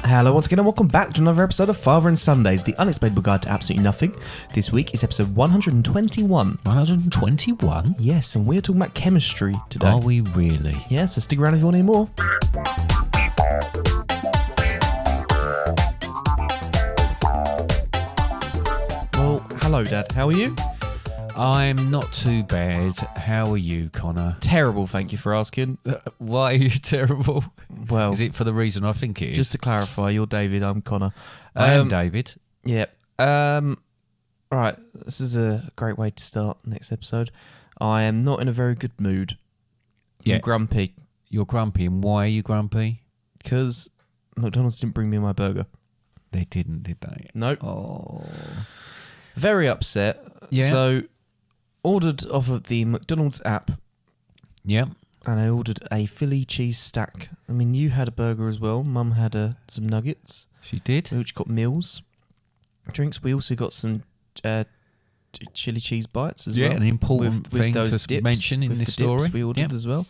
Hello once again and welcome back to another episode of Father and Sundays, the unexplainable guide to absolutely nothing. This week is episode 121. 121? Yes, and we're talking about chemistry today. Are we really? Yeah, so stick around if you want to hear more. Well, hello Dad, how are you? I'm not too bad. How are you, Connor? Terrible, thank you for asking. Why are you terrible? Well, is it for the reason I think it is? just to clarify, you're David, I'm Connor. I am David. Yeah. Right, this is a great way to start the next episode. I am not in a very good mood. I'm grumpy. You're grumpy, and why are you grumpy? Because McDonald's didn't bring me my burger. They didn't, did they? Nope. Oh. Very upset. Yeah. So, ordered off of the McDonald's app. Yeah. And I ordered a Philly cheese stack. I mean, you had a burger as well. Mum had some nuggets. She did. We each got meals. Drinks. We also got some chili cheese bites as well. Yeah, an important thing to mention in this story. We ordered as well.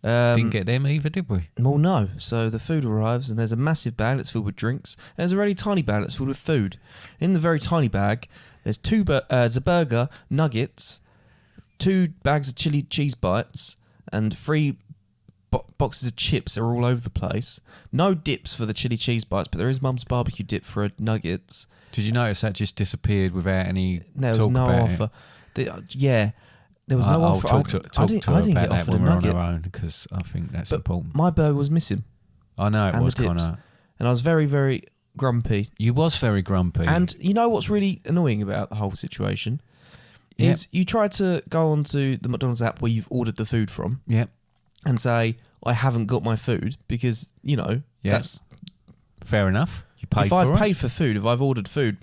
Didn't get them either, did we? Well, no. So the food arrives and there's a massive bag that's filled with drinks. And there's a really tiny bag that's filled with food. In the very tiny bag, there's there's a burger, nuggets, 2 bags of chili cheese bites, and 3 boxes of chips that are all over the place. No dips for the chili cheese bites, but there is Mum's barbecue dip for nuggets. Did you notice that just disappeared without any There talk was no about offer. it? There was no offer. Talk to her I didn't about get that offered a when we're on nugget. our own, because I think that's important. My burger was missing. I know it and was, the dips. Connor. And I was very, very grumpy. You was very grumpy. And you know what's really annoying about the whole situation? Is you try to go onto the McDonald's app where you've ordered the food from and say, I haven't got my food because, that's... Fair enough. You paid if for I've it. paid for food, if I've ordered food,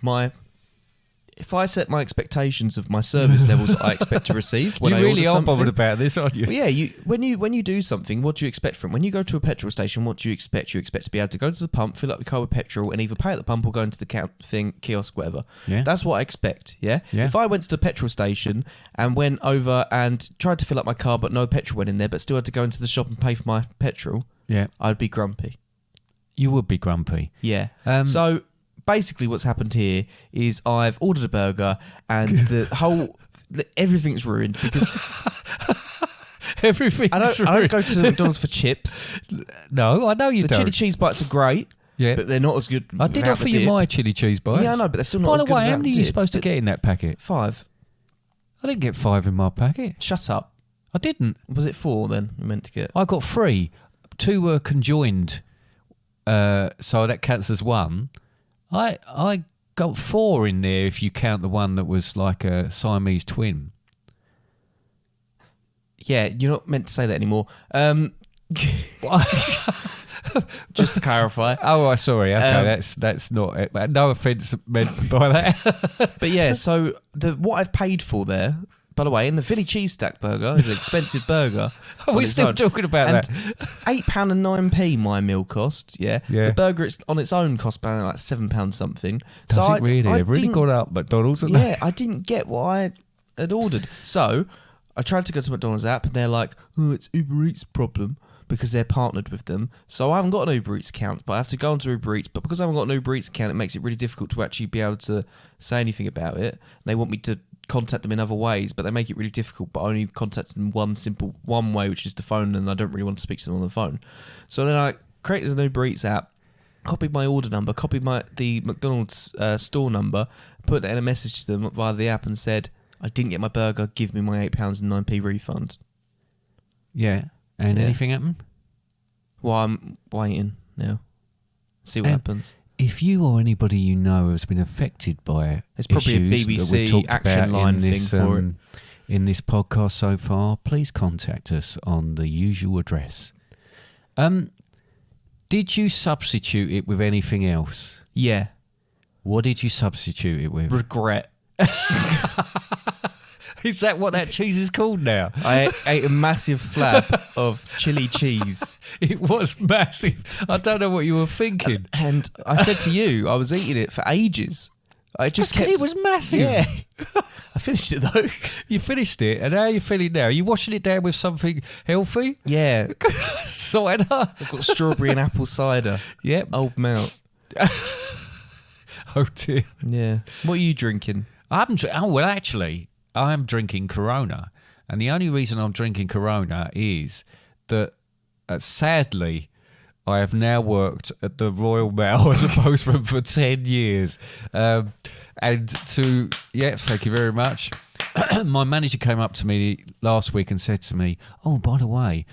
if I set my expectations of my service levels that I expect to receive when I order something... You really are bothered about this, aren't you? Well, yeah, when you do something, what do you expect from it? When you go to a petrol station, what do you expect? You expect to be able to go to the pump, fill up your car with petrol, and either pay at the pump or go into the kiosk, whatever. Yeah. That's what I expect, yeah? If I went to the petrol station and went over and tried to fill up my car, but no petrol went in there, but still had to go into the shop and pay for my petrol, I'd be grumpy. You would be grumpy. Yeah. So... basically what's happened here is I've ordered a burger and everything's ruined because everything's ruined. I don't go to McDonald's for chips. No, I know you don't. The chili cheese bites are great, but they're not as good. I did offer you my chili cheese bites. Yeah, I know, but they're still not as good. By the way, how many are you supposed to get in that packet? 5. I didn't get 5 in my packet. Shut up. I didn't. Was it 4 then you meant to get? I got 3. 2 were conjoined, so that counts as 1. I got 4 in there if you count the one that was like a Siamese twin. Yeah, you're not meant to say that anymore. Just to clarify. Oh, sorry. Okay, that's not. No offence meant by that. But yeah, so what I've paid for there. By the way, in the Philly cheese stack burger is an expensive burger. We're still talking about that. £8.09 my meal cost, yeah. The burger on its own cost about like £7 something. Does it really? They've really got up McDonald's, haven't they? Yeah, I didn't get what I had ordered. So I tried to go to McDonald's app and they're like, oh, it's Uber Eats problem because they're partnered with them. So I haven't got an Uber Eats account, but I have to go onto Uber Eats. But because I haven't got an Uber Eats account, it makes it really difficult to actually be able to say anything about it. They want me to contact them in other ways, but they make it really difficult, but only contact them one way, which is the phone, and I don't really want to speak to them on the phone. So then I created an Uber Eats app, copied my order number, copied the McDonald's store number, put that in a message to them via the app and said, I didn't get my burger, give me my £8.09 refund. Yeah. And anything happened? Well, I'm waiting now. See what happens. If you or anybody you know has been affected by there's probably a BBC action line thing for it. In this podcast so far, please contact us on the usual address. Did you substitute it with anything else? Yeah. What did you substitute it with? Regret. Is that what that cheese is called now? I ate a massive slab of chili cheese. It was massive. I don't know what you were thinking. And I said to you, I was eating it for ages. I just because it was massive. Yeah. I finished it though. You finished it, and how are you feeling now? Are you washing it down with something healthy? Yeah. Cider. I've got strawberry and apple cider. Yep. Old melt. Oh dear. Yeah. What are you drinking? Actually, I am drinking Corona, and the only reason I'm drinking Corona is that, sadly, I have now worked at the Royal Mail as a postman for 10 years. Thank you very much. My manager came up to me last week and said to me, "Oh, by the way,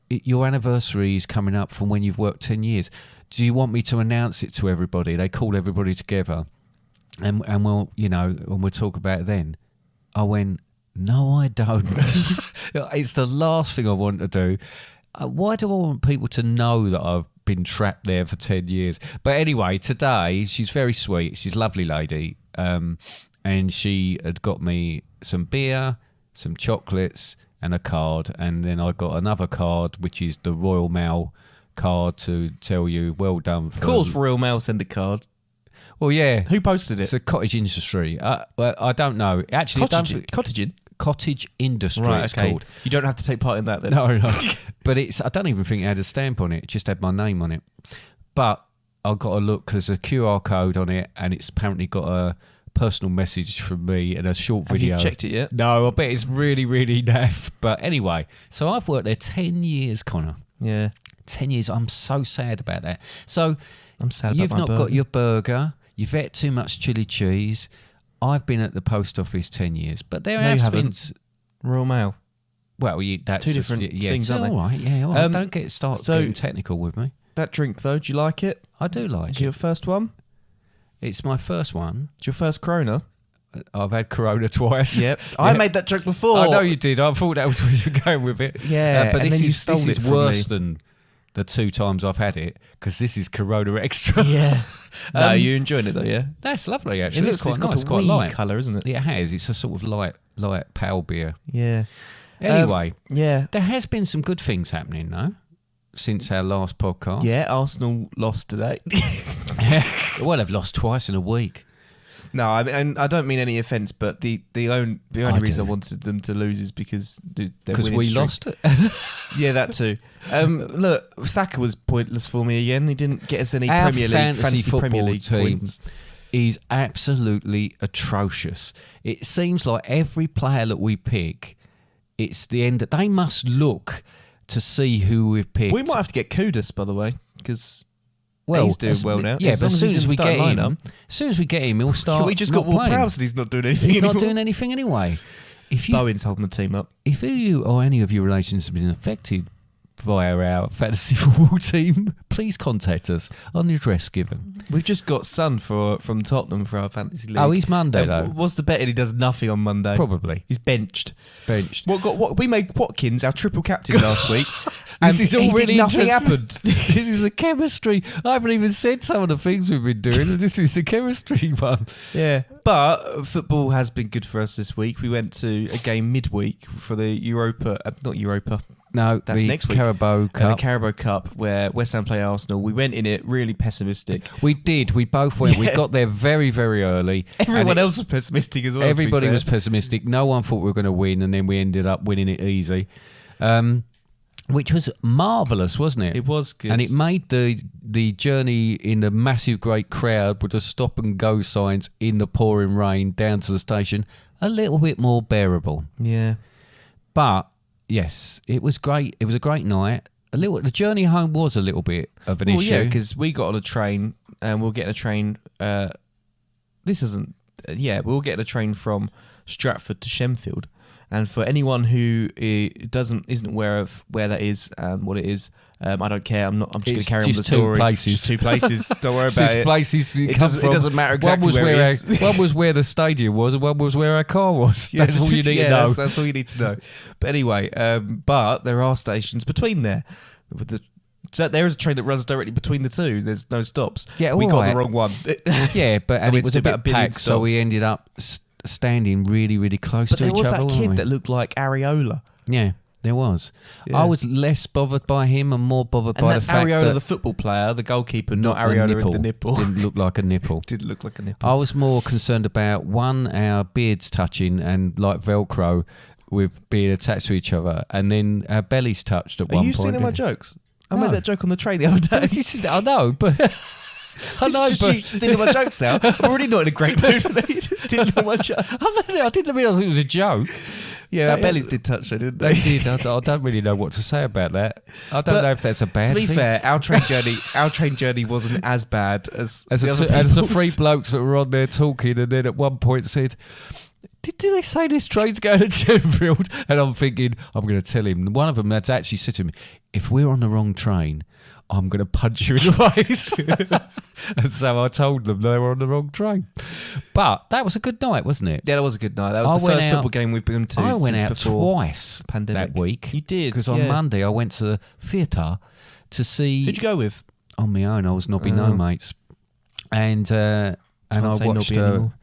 your anniversary is coming up from when you've worked 10 years. Do you want me to announce it to everybody?" They call everybody together, and we'll talk about it then. I went, "No, I don't." It's the last thing I want to do. Why do I want people to know that I've been trapped there for 10 years? But anyway, today, she's very sweet. She's a lovely lady. And she had got me some beer, some chocolates, and a card. And then I got another card, which is the Royal Mail card to tell you, well done. Of course, Royal Mail send a card. Well, yeah. Who posted it? It's a cottage industry. Well, I don't know. Actually, Cottage industry, right, it's okay. called. You don't have to take part in that then. No. But I don't even think it had a stamp on it. It just had my name on it. But I've got to look because there's a QR code on it, and it's apparently got a personal message from me and a short video. Have you checked it yet? No, I bet it's really, really naff. But anyway, so I've worked there 10 years, Connor. Yeah. 10 years. I'm so sad about that. So I'm sad about you've my not burger. got your burger. You've ate too much chili cheese. I've been at the post office 10 years, but there No, you have been... haven't. Royal Mail. Well, that's two different things, aren't they? All right, yeah. All right. Don't start so getting technical with me. That drink, though, do you like it? I do like Is it. it your first one? It's my first one. It's your first Corona? I've had Corona twice. Yep. I made that joke before. I know you did. I thought that was where you were going with it. Yeah, but and this then you is stole this it is from worse me. than the 2 times I've had it because this is Corona Extra. Yeah. No, you're enjoying it, though, yeah? That's lovely, actually. It's quite got nice, a quite wee light colour, isn't it? It has. It's a sort of light pale beer. Yeah. Anyway, yeah. there has been some good things happening, though, since our last podcast. Yeah, Arsenal lost today. Well, they've lost twice in a week. No, I don't mean any offence, but the only reason I wanted them to lose is because we lost it. Yeah, that too. Look, Saka was pointless for me again. He didn't get us any Our Premier League fantasy football Premier League team points. is absolutely atrocious. It seems like every player that we pick, it's the end. They must look to see who we've picked. We might have to get Kudus, by the way, because well, he's doing well now. Yeah, as but long as soon he's as in we the get starting him, he'll start. We just not got Ward playing. Prowse and he's not doing anything He's anymore. not doing anything anyway. Bowen's holding the team up. If you or any of your relations have been affected via our fantasy football team, please contact us on the address given. We've just got Son from Tottenham for our fantasy league. Oh, he's Monday though. What's the bet? He does nothing on Monday. Probably He's benched. Benched. We made Watkins our triple captain last week. This is all really nothing interesting. happened. This is the chemistry. I haven't even said some of the things we've been doing. This is the chemistry one. Yeah, but football has been good for us this week. We went to a game midweek for the not Europa. No, That's the next week. Carabao Cup. The Carabao Cup, where West Ham play Arsenal. We went in it really pessimistic. We did. We both went. We Yeah. got there very, very early. Everyone else was pessimistic as well. Everybody was pessimistic. No one thought we were going to win, and then we ended up winning it easy, which was marvellous, wasn't it? It was good. And it made the journey in the massive, great crowd with the stop and go signs in the pouring rain down to the station a little bit more bearable. Yeah. But yes, it was great. It was a great night. The journey home was a little bit of an issue. Yeah, because we got on a train and we'll get a train. We'll get a train from Stratford to Shenfield. And for anyone who isn't aware of where that is and what it is, I don't care. I'm just going to carry on with the story. Just two places. Don't worry about it. Places It doesn't matter exactly where it is. One was where the stadium was, and one was where our car was. Yeah, that's all you need to know. That's all you need to know. But anyway, but there are stations between there. So there is a train that runs directly between the two. There's no stops. Yeah, we all got right. the wrong one. Yeah, but and we it was had a to do about bit 1 billion packed, so we stops. ended up standing really, really close But to there each was other. that wasn't kid we? that looked like Areola. Yeah, there was. Yeah. I was less bothered by him and more bothered And by that's the fact Areola, that the football player, the goalkeeper, not the Areola nipple with the nipple. didn't look like a nipple. Did look like a nipple. I was more concerned about our beards touching and like Velcro with being attached to each other, and then our bellies touched at Are one you point. stealing my jokes? I No. made that joke on the train the other day. I know, but I know, It's just but you stealing my jokes now. I'm already not in a great mood for me. Stealing all my jokes. I didn't realise it was a joke. Yeah, our bellies did touch though, didn't They they? did. I don't really know what to say about that. I don't know if that's a bad To be thing. fair, our train journey wasn't as bad as As the other the people's. three blokes that were on there talking, and then at one point said, Did they say this train's going to Sheffield? And I'm thinking, I'm going to tell him. One of them had actually said to me, if we're on the wrong train, I'm going to punch you in the face. And so I told them they were on the wrong train. But that was a good night, wasn't it? Yeah, that was a good night. That was I the went first out- football game we've been to I went since out before twice pandemic. that week. You did, Because on yeah. Monday I went to the theatre to see... Who'd you go with? On my own. I was Nobby No Mates. And I say watched... Nobby anymore.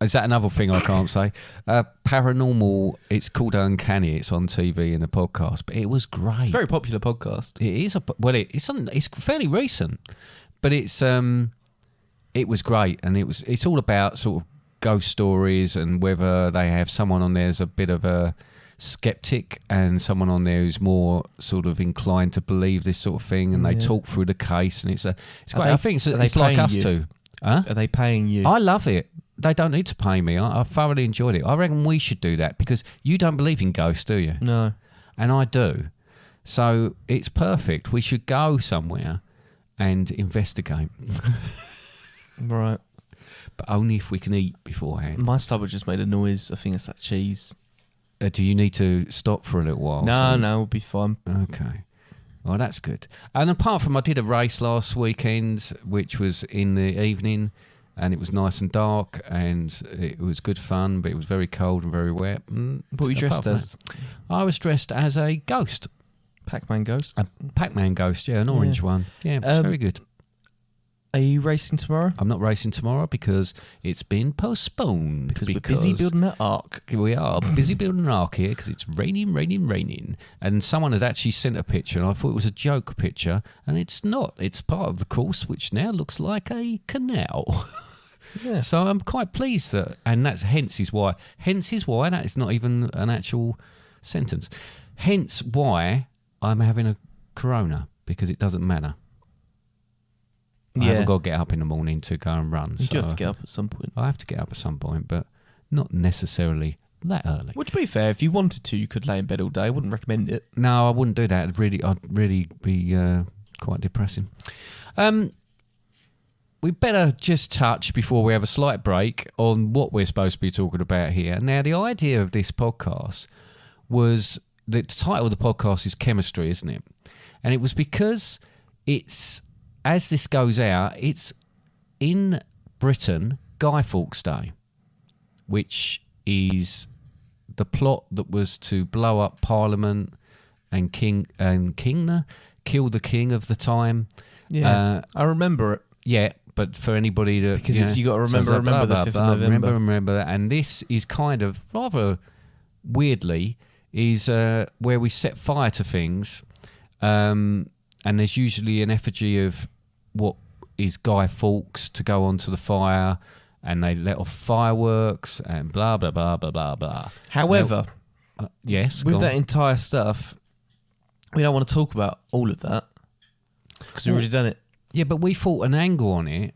Is that another thing I can't say? Paranormal, it's called Uncanny. It's on TV and a podcast, but it was great. It's a very popular podcast. It is it's fairly recent, but it was great, and it's all about sort of ghost stories and whether they have someone on there who's a bit of a skeptic and someone on there who's more sort of inclined to believe this sort of thing, and they talk through the case, and it's great. I think it's like us two. Huh? Are they paying you? I love it. They don't need to pay me. I thoroughly enjoyed it. I reckon we should do that because you don't believe in ghosts, do you? No. And I do. So it's perfect. We should go somewhere and investigate. Right. But only if we can eat beforehand. My stomach just made a noise. I think it's that cheese. Do you need to stop for a little while? No, we'll be fine. Okay. Well, that's good. And apart from I did a race last weekend, which was in the evening, and it was nice and dark, and it was good fun, but it was very cold and very wet. What were you dressed as? I was dressed as a ghost. Pac-Man ghost? A Pac-Man ghost, yeah, an orange one. Yeah, it was very good. Are you racing tomorrow? I'm not racing tomorrow because it's been postponed. Because we're busy building that ark. We are busy building an ark here because it's raining. And someone had actually sent a picture, and I thought it was a joke picture, and it's not. It's part of the course, which now looks like a canal. Yeah. So I'm quite pleased that, and that's hence is why that is not even an actual sentence. Hence why I'm having a Corona, because it doesn't matter. I haven't got to get up in the morning to go and run. You so do have to get up at some point. I have to get up at some point, but not necessarily that early. Well, to be fair, if you wanted to, you could lay in bed all day. I wouldn't recommend it. No, I wouldn't do that. I'd really be quite depressing. We better just touch before we have a slight break on what we're supposed to be talking about here. Now, the idea of this podcast was, the title of the podcast is Chemistry, isn't it? And it was because it's, as this goes out, it's in Britain, Guy Fawkes Day, which is the plot that was to blow up Parliament and kill the king of the time. Yeah, I remember it. Yeah, but for anybody that... Because you got to remember the 5th of November. Remember that. And this is kind of, rather weirdly, is where we set fire to things, and there's usually an effigy of what is Guy Fawkes to go onto the fire, and they let off fireworks and blah, blah, blah, blah, blah, blah. However, yes, with that entire stuff, we don't want to talk about all of that because we've already done it. Yeah, but we thought an angle on it,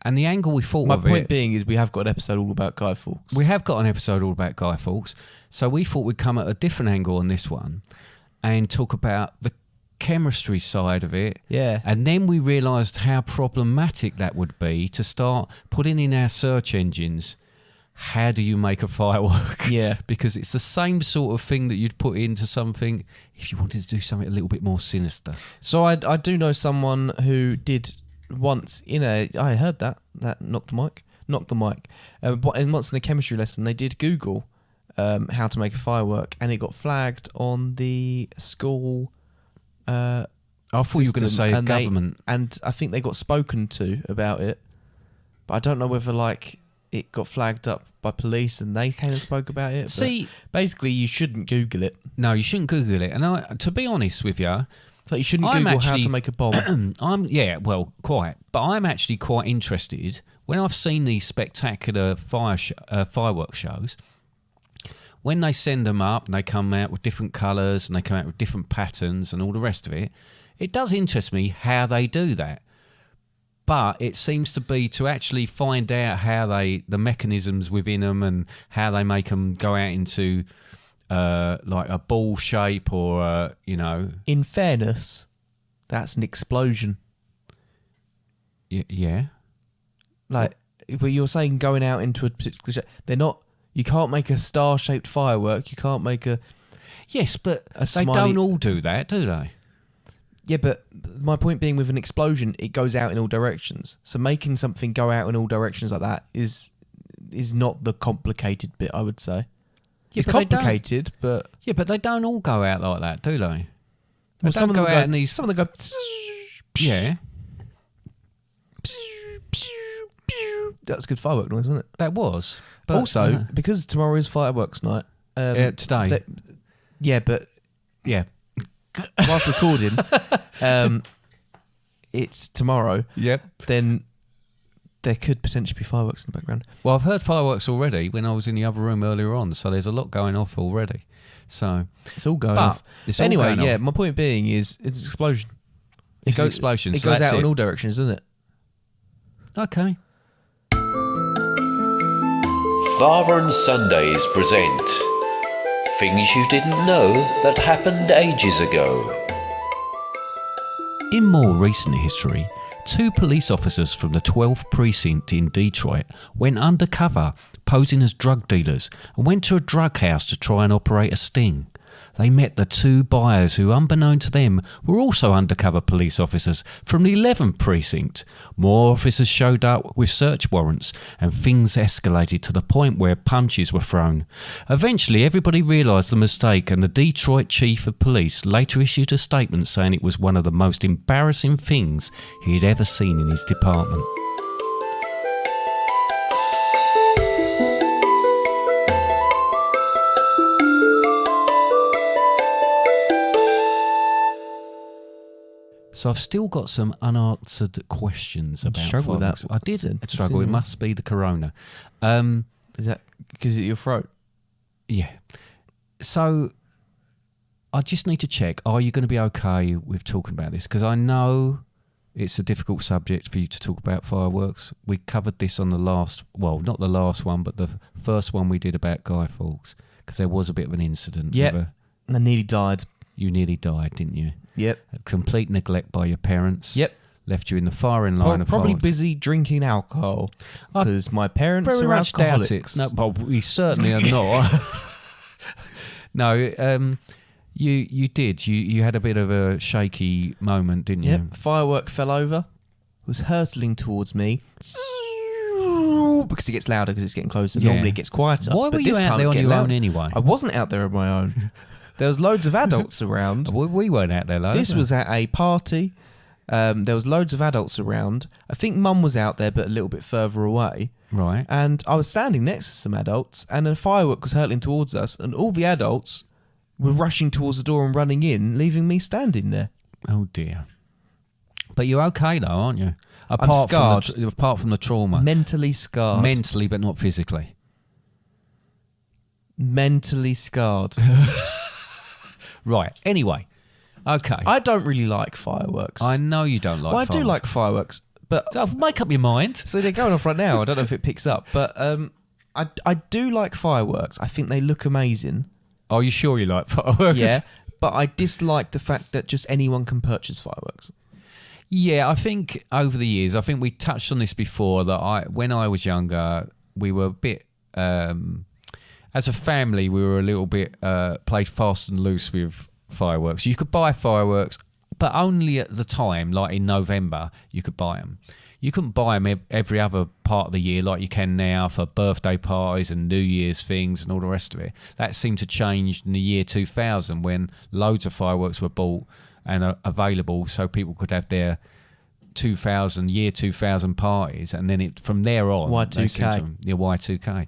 and the angle we thought My of point it... being is we have got an episode all about Guy Fawkes. We have got an episode all about Guy Fawkes, so we thought we'd come at a different angle on this one and talk about the chemistry side of it. Yeah. And then we realised how problematic that would be to start putting in our search engines, how do you make a firework? Yeah. Because it's the same sort of thing that you'd put into something if you wanted to do something a little bit more sinister. So I do know someone who did once, I heard that knock the mic. And once in a chemistry lesson, they did Google how to make a firework, and it got flagged on the school I thought you were going to say government. And I think they got spoken to about it, but I don't know whether it got flagged up by police and they came and spoke about it. See, but basically, you shouldn't Google it. No, you shouldn't Google it. And to be honest with you, so you shouldn't Google how to make a bomb. Quite. But I'm actually quite interested when I've seen these spectacular fireworks shows. When they send them up and they come out with different colours and they come out with different patterns and all the rest of it, it does interest me how they do that. But it seems to be to actually find out how the mechanisms within them and how they make them go out into like a ball shape or, In fairness, that's an explosion. Yeah. Like, but you're saying going out into a particular shape. They're not. You can't make a star-shaped firework. You can't make a. Yes, but they smiley- don't all do that, do they? Yeah, but my point being, with an explosion, it goes out in all directions. So making something go out in all directions like that is not the complicated bit, I would say. Yeah, it's but they don't. complicated, but Yeah, but they don't all go out like that, do they? well, Some of them go out in these. Some of them go. Yeah, That's good firework noise, wasn't it? that was. But, Also, because tomorrow is fireworks night. today. Yeah, but Yeah. whilst recording, it's tomorrow. Yep. Then there could potentially be fireworks in the background. Well, I've heard fireworks already when I was in the other room earlier on, so there's a lot going off already. So It's all going But off. it's all Anyway, going yeah, off. my point being is it's an explosion. It's an explosion, It so goes that's out in it. all directions, doesn't it? Okay. Father and Sundays present Things You Didn't Know That Happened Ages Ago. In more recent history, 2 police officers from the 12th precinct in Detroit went undercover, posing as drug dealers, and went to a drug house to try and operate a sting. They met the 2 buyers who, unbeknown to them, were also undercover police officers from the 11th precinct. More officers showed up with search warrants, and things escalated to the point where punches were thrown. Eventually, everybody realised the mistake, and the Detroit chief of police later issued a statement saying it was one of the most embarrassing things he had ever seen in his department. So I've still got some unanswered questions about struggle with fireworks. that I did sentence, struggle. It didn't you? must be the corona. Is that because of your throat? Yeah. So I just need to check. Are you going to be okay with talking about this? Because I know it's a difficult subject for you to talk about fireworks. We covered this on the last, well, not the last one, but the first one we did about Guy Fawkes, because there was a bit of an incident. Yep. with I nearly died. You nearly died, didn't you? Yep. A complete neglect by your parents. Yep. Left you in the firing line of Probably fire. busy drinking alcohol I because my parents Very are much doubt alcoholics. it. No, well, we certainly are not. No, you did. You had a bit of a shaky moment, didn't you? Yep. Firework fell over. Was hurtling towards me. Because it gets louder because it's getting closer. Yeah. Normally it gets quieter. Why but were you this out time there it's on getting your own louder. anyway? I wasn't out there on my own. There was loads of adults around. We weren't out there, though. This was at a party. There was loads of adults around. I think Mum was out there, but a little bit further away. right. And I was standing next to some adults, and a firework was hurtling towards us, and all the adults were rushing towards the door and running in, leaving me standing there. Oh dear. But you're okay though, aren't you? scarred. Apart from the trauma, Mentally scarred. mentally, but not physically. Mentally scarred. Right. Anyway. Okay. I don't really like fireworks. I know you don't like. Well, I do fireworks. like fireworks, but So make up your mind. so they're going off right now. I don't know if it picks up, but I do like fireworks. I think they look amazing. Are you sure you like fireworks? Yeah, but I dislike the fact that just anyone can purchase fireworks. Yeah, I think over the years, I think we touched on this before, that when I was younger, we were a bit, as a family, we were a little bit played fast and loose with fireworks. You could buy fireworks, but only at the time, like in November, you could buy them. You couldn't buy them every other part of the year like you can now for birthday parties and New Year's things and all the rest of it. That seemed to change in the year 2000 when loads of fireworks were bought and available so people could have their 2000 parties, and then from there on Y2K. yeah, Y2K.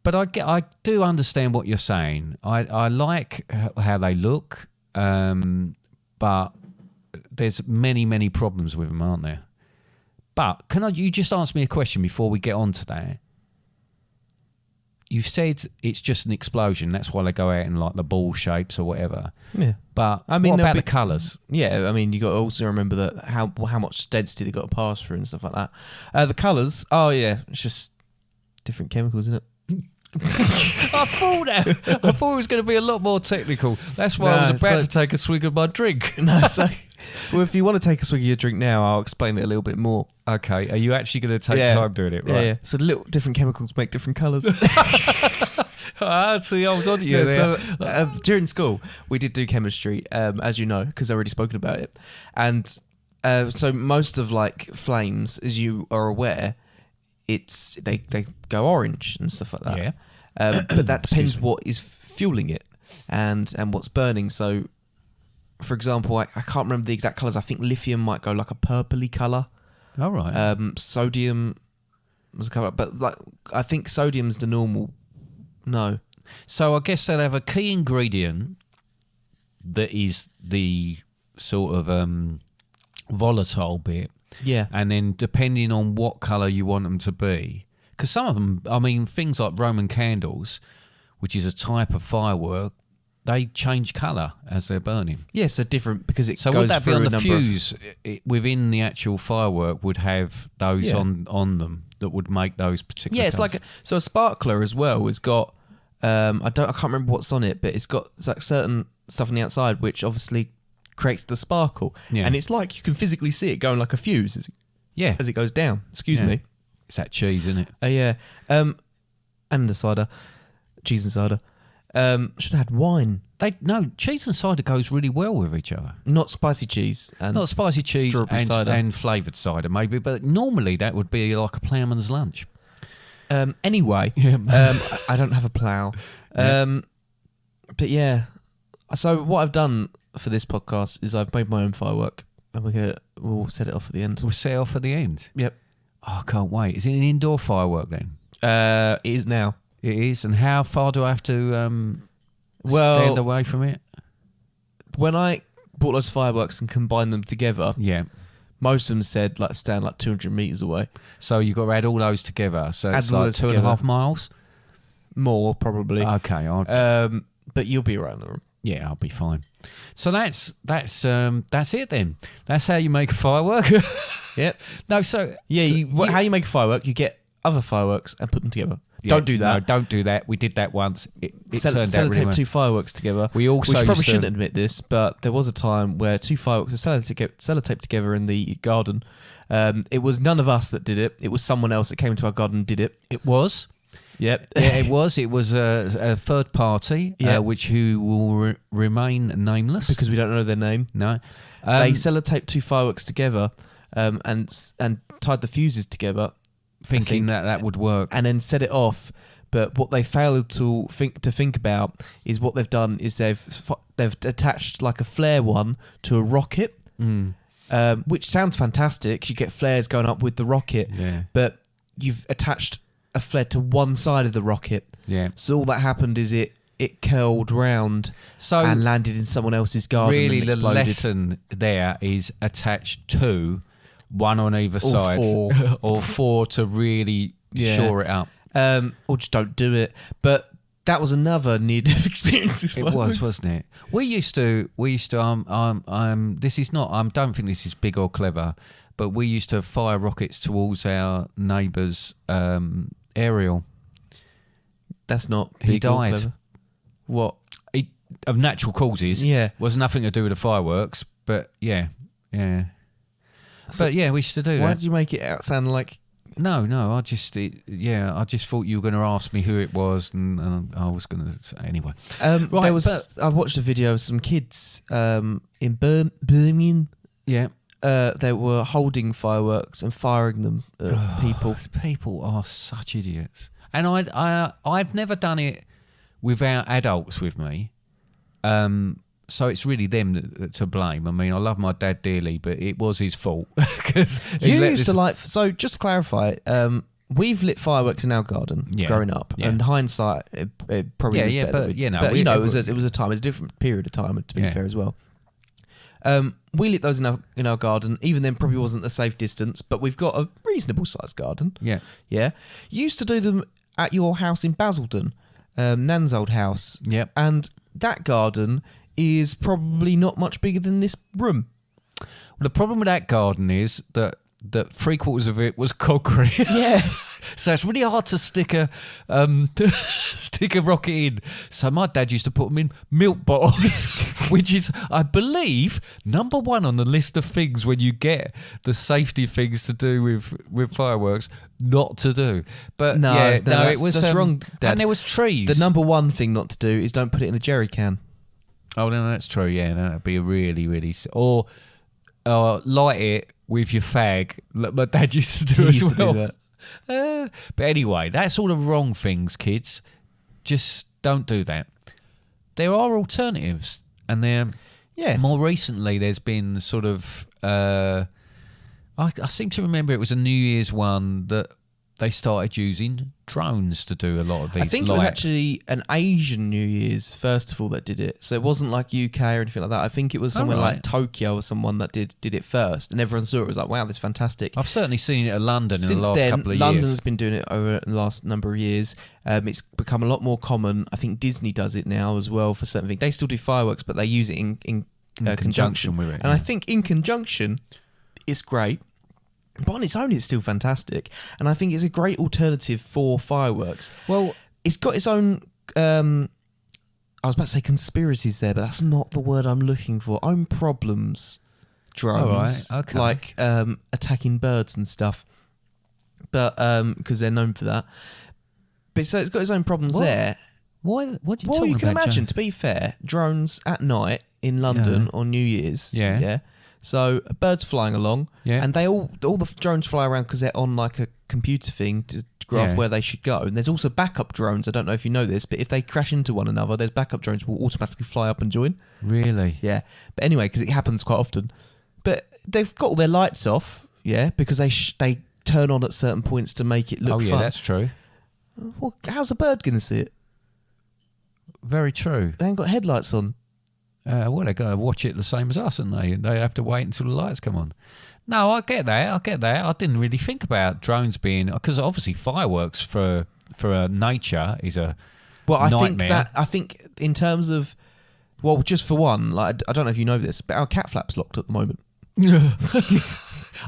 But I do understand what you're saying. I like how they look, but there's many problems with them, aren't there? But you just answer me a question before we get on to that? you said it's just an explosion. That's why they go out in like the ball shapes or whatever. Yeah. But I mean, what there'll about be- the colours? Yeah, I mean, you got to also remember that how much density they got to pass through and stuff like that. The colours, oh yeah, it's just different chemicals, isn't it? I thought it was going to be a lot more technical. That's why I No, was about so- to take a swig of my drink. No, so well, if you want to take a swig of your drink now, I'll explain it a little bit more. Okay, are you actually going to take Yeah. time doing it? Right. Yeah. So the little different chemicals make different colours. See, I was on to you Yeah, there. so during school, we did do chemistry, as you know, because I've already spoken about it. And so most of like flames, as you are aware, they go orange and stuff like that. Yeah. But that depends what is fueling it and what's burning. So, for example, I can't remember the exact colours. I think lithium might go like a purpley colour. All right. Sodium was a colour, but like I think sodium's the normal. No. So I guess they'll have a key ingredient that is the sort of volatile bit, Yeah. and then depending on what colour you want them to be, because some of them, I mean, things like Roman candles, which is a type of firework, they change colour as they're burning. Yeah, so different because it So goes would that be through on a the number of... fuse within the actual firework would have those Yeah. on them that would make those particular Yeah, it's colours? like a sparkler as well. It's got I can't remember what's on it, but it's got like certain stuff on the outside which obviously creates the sparkle. Yeah. And it's like you can physically see it going like a fuse yeah, as it goes down. Excuse Yeah. me. it's that cheese, isn't it? Yeah. And the cider, cheese and cider. Should have had wine, No, cheese and cider goes really well with each other. not spicy cheese. And Not spicy cheese strawberry cider. and flavoured cider, maybe, but normally that would be like a ploughman's lunch. Anyway, Yeah. I don't have a plough. Yeah. But yeah, so what I've done for this podcast is I've made my own firework, and we'll set it off at the end. We'll set off at the end. Yep. Oh, I can't wait. Is it an indoor firework then? It is now. It is. And how far do I have to Well- stand away from it? When I bought those fireworks and combined them together, Yeah. most of them said like stand like 200 meters away. So you've got to add all those together. So Add it's all like those 2.5 together. miles. More probably. Okay. But you'll be around the room. Yeah, I'll be fine. So that's it then. That's how you make a firework. Yep. No, so Yeah. so How you make a firework? You get other fireworks and put them together. yeah, Don't do that. No, don't do that. We did that once. It turned out Sellotape really well. two fireworks together. We also probably used to- shouldn't admit this, but there was a time where two fireworks were sellotaped together in the garden. It was none of us that did it. It was someone else that came to our garden and did it. It was. Yep. Yeah, it was. It was a third party, Yeah. who will remain nameless. Because we don't know their name. No. They sellotaped two fireworks together and tied the fuses together, thinking that would work. and then set it off. But what they failed to think about is what they've done is they've attached like a flare one to a rocket, which sounds fantastic. You get flares going up with the rocket, Yeah. but you've attached a flare to one side of the rocket. Yeah. So all that happened is it curled round So and landed in someone else's garden. really, and the exploded. lesson there is attached to one on either side, four. or four to really Yeah. shore it up. Or just don't do it. But that was another near-death experience. With It was, fireworks. wasn't it? We used to. This is not. I don't think this is big or clever, but we used to fire rockets towards our neighbour's aerial. That's not. He big or died. clever. What? Of natural causes. Yeah. Was nothing to do with the fireworks, but yeah. So But yeah, we used to do why that. did you make it out sound like? No, I just thought you were going to ask me who it was, and I was going to say anyway. Right, there was. I watched a video of some kids in Birmingham. Yeah, They were holding fireworks and firing them at people. people are such idiots, and I've never done it without adults with me. So it's really them to blame. I mean, I love my dad dearly, but it was his fault. 'Cause he You let used this- to like. So just to clarify, we've lit fireworks in our garden Yeah. growing up. Yeah. And hindsight, it probably Yeah, was yeah, better. but, that we- you know, but, we- it was a time. It's a different period of time. To be Yeah. fair, as well. We lit those in our garden. Even then, probably wasn't a safe distance, but we've got a reasonable sized garden. Yeah. Yeah, used to do them at your house in Basildon, Nan's old house. Yep. And that garden is probably not much bigger than this room. Well, the problem with that garden is that 3/4 of it was concrete. Yeah. So it's really hard to stick a rocket in. So my dad used to put them in milk bottles, which is, I believe, number one on the list of things when you get the safety things to do with fireworks, not to do. But that's, it was that's wrong, Dad. And there was trees. The number one thing not to do is don't put it in a jerry can. Oh, no, that's true. Yeah, no, that'd be a really, really... Or light it with your fag. Like my dad used to do as well. Do that. But anyway, that's all the wrong things, kids. Just don't do that. There are alternatives, and more recently there's been sort of... I seem to remember it was a New Year's one that they started using drones to do a lot of these. I think it was actually an Asian New Year's festival that did it. So it wasn't like UK or anything like that. I think it was somewhere like Tokyo or someone that did it first. And everyone saw it, was like, wow, this is fantastic. I've certainly seen it at London in the Since last then, couple of London years. has been doing it over the last number of years. It's become a lot more common. I think Disney does it now as well for certain things. They still do fireworks, but they use it in conjunction with it. And I think in conjunction, it's great. But on its own, it's still fantastic. And I think it's a great alternative for fireworks. Well, it's got its own... I was about to say conspiracies there, but that's not the word I'm looking for. Own problems. Drones. All right, okay. Like attacking birds and stuff. But because they're known for that. But so it's got its own problems there. What are you talking about? Well, you can imagine, Joe? to be fair, drones at night in London on New Year's. Yeah. So birds flying along, and they all the drones fly around because they're on like a computer thing to graph where they should go. And there's also backup drones. I don't know if you know this, but if they crash into one another, there's backup drones will automatically fly up and join. Really? Yeah. But anyway, because it happens quite often. But they've got all their lights off, because they turn on at certain points to make it look fun. Oh yeah, that's true. Well, how's a bird going to see it? Very true. They ain't got headlights on. Well, they're going to watch it the same as us, and they have to wait until the lights come on. No, I get that. I didn't really think about drones being, because obviously fireworks for nature is a nightmare. I think in terms of, well, just for one, like I don't know if you know this, but our cat flap's locked at the moment.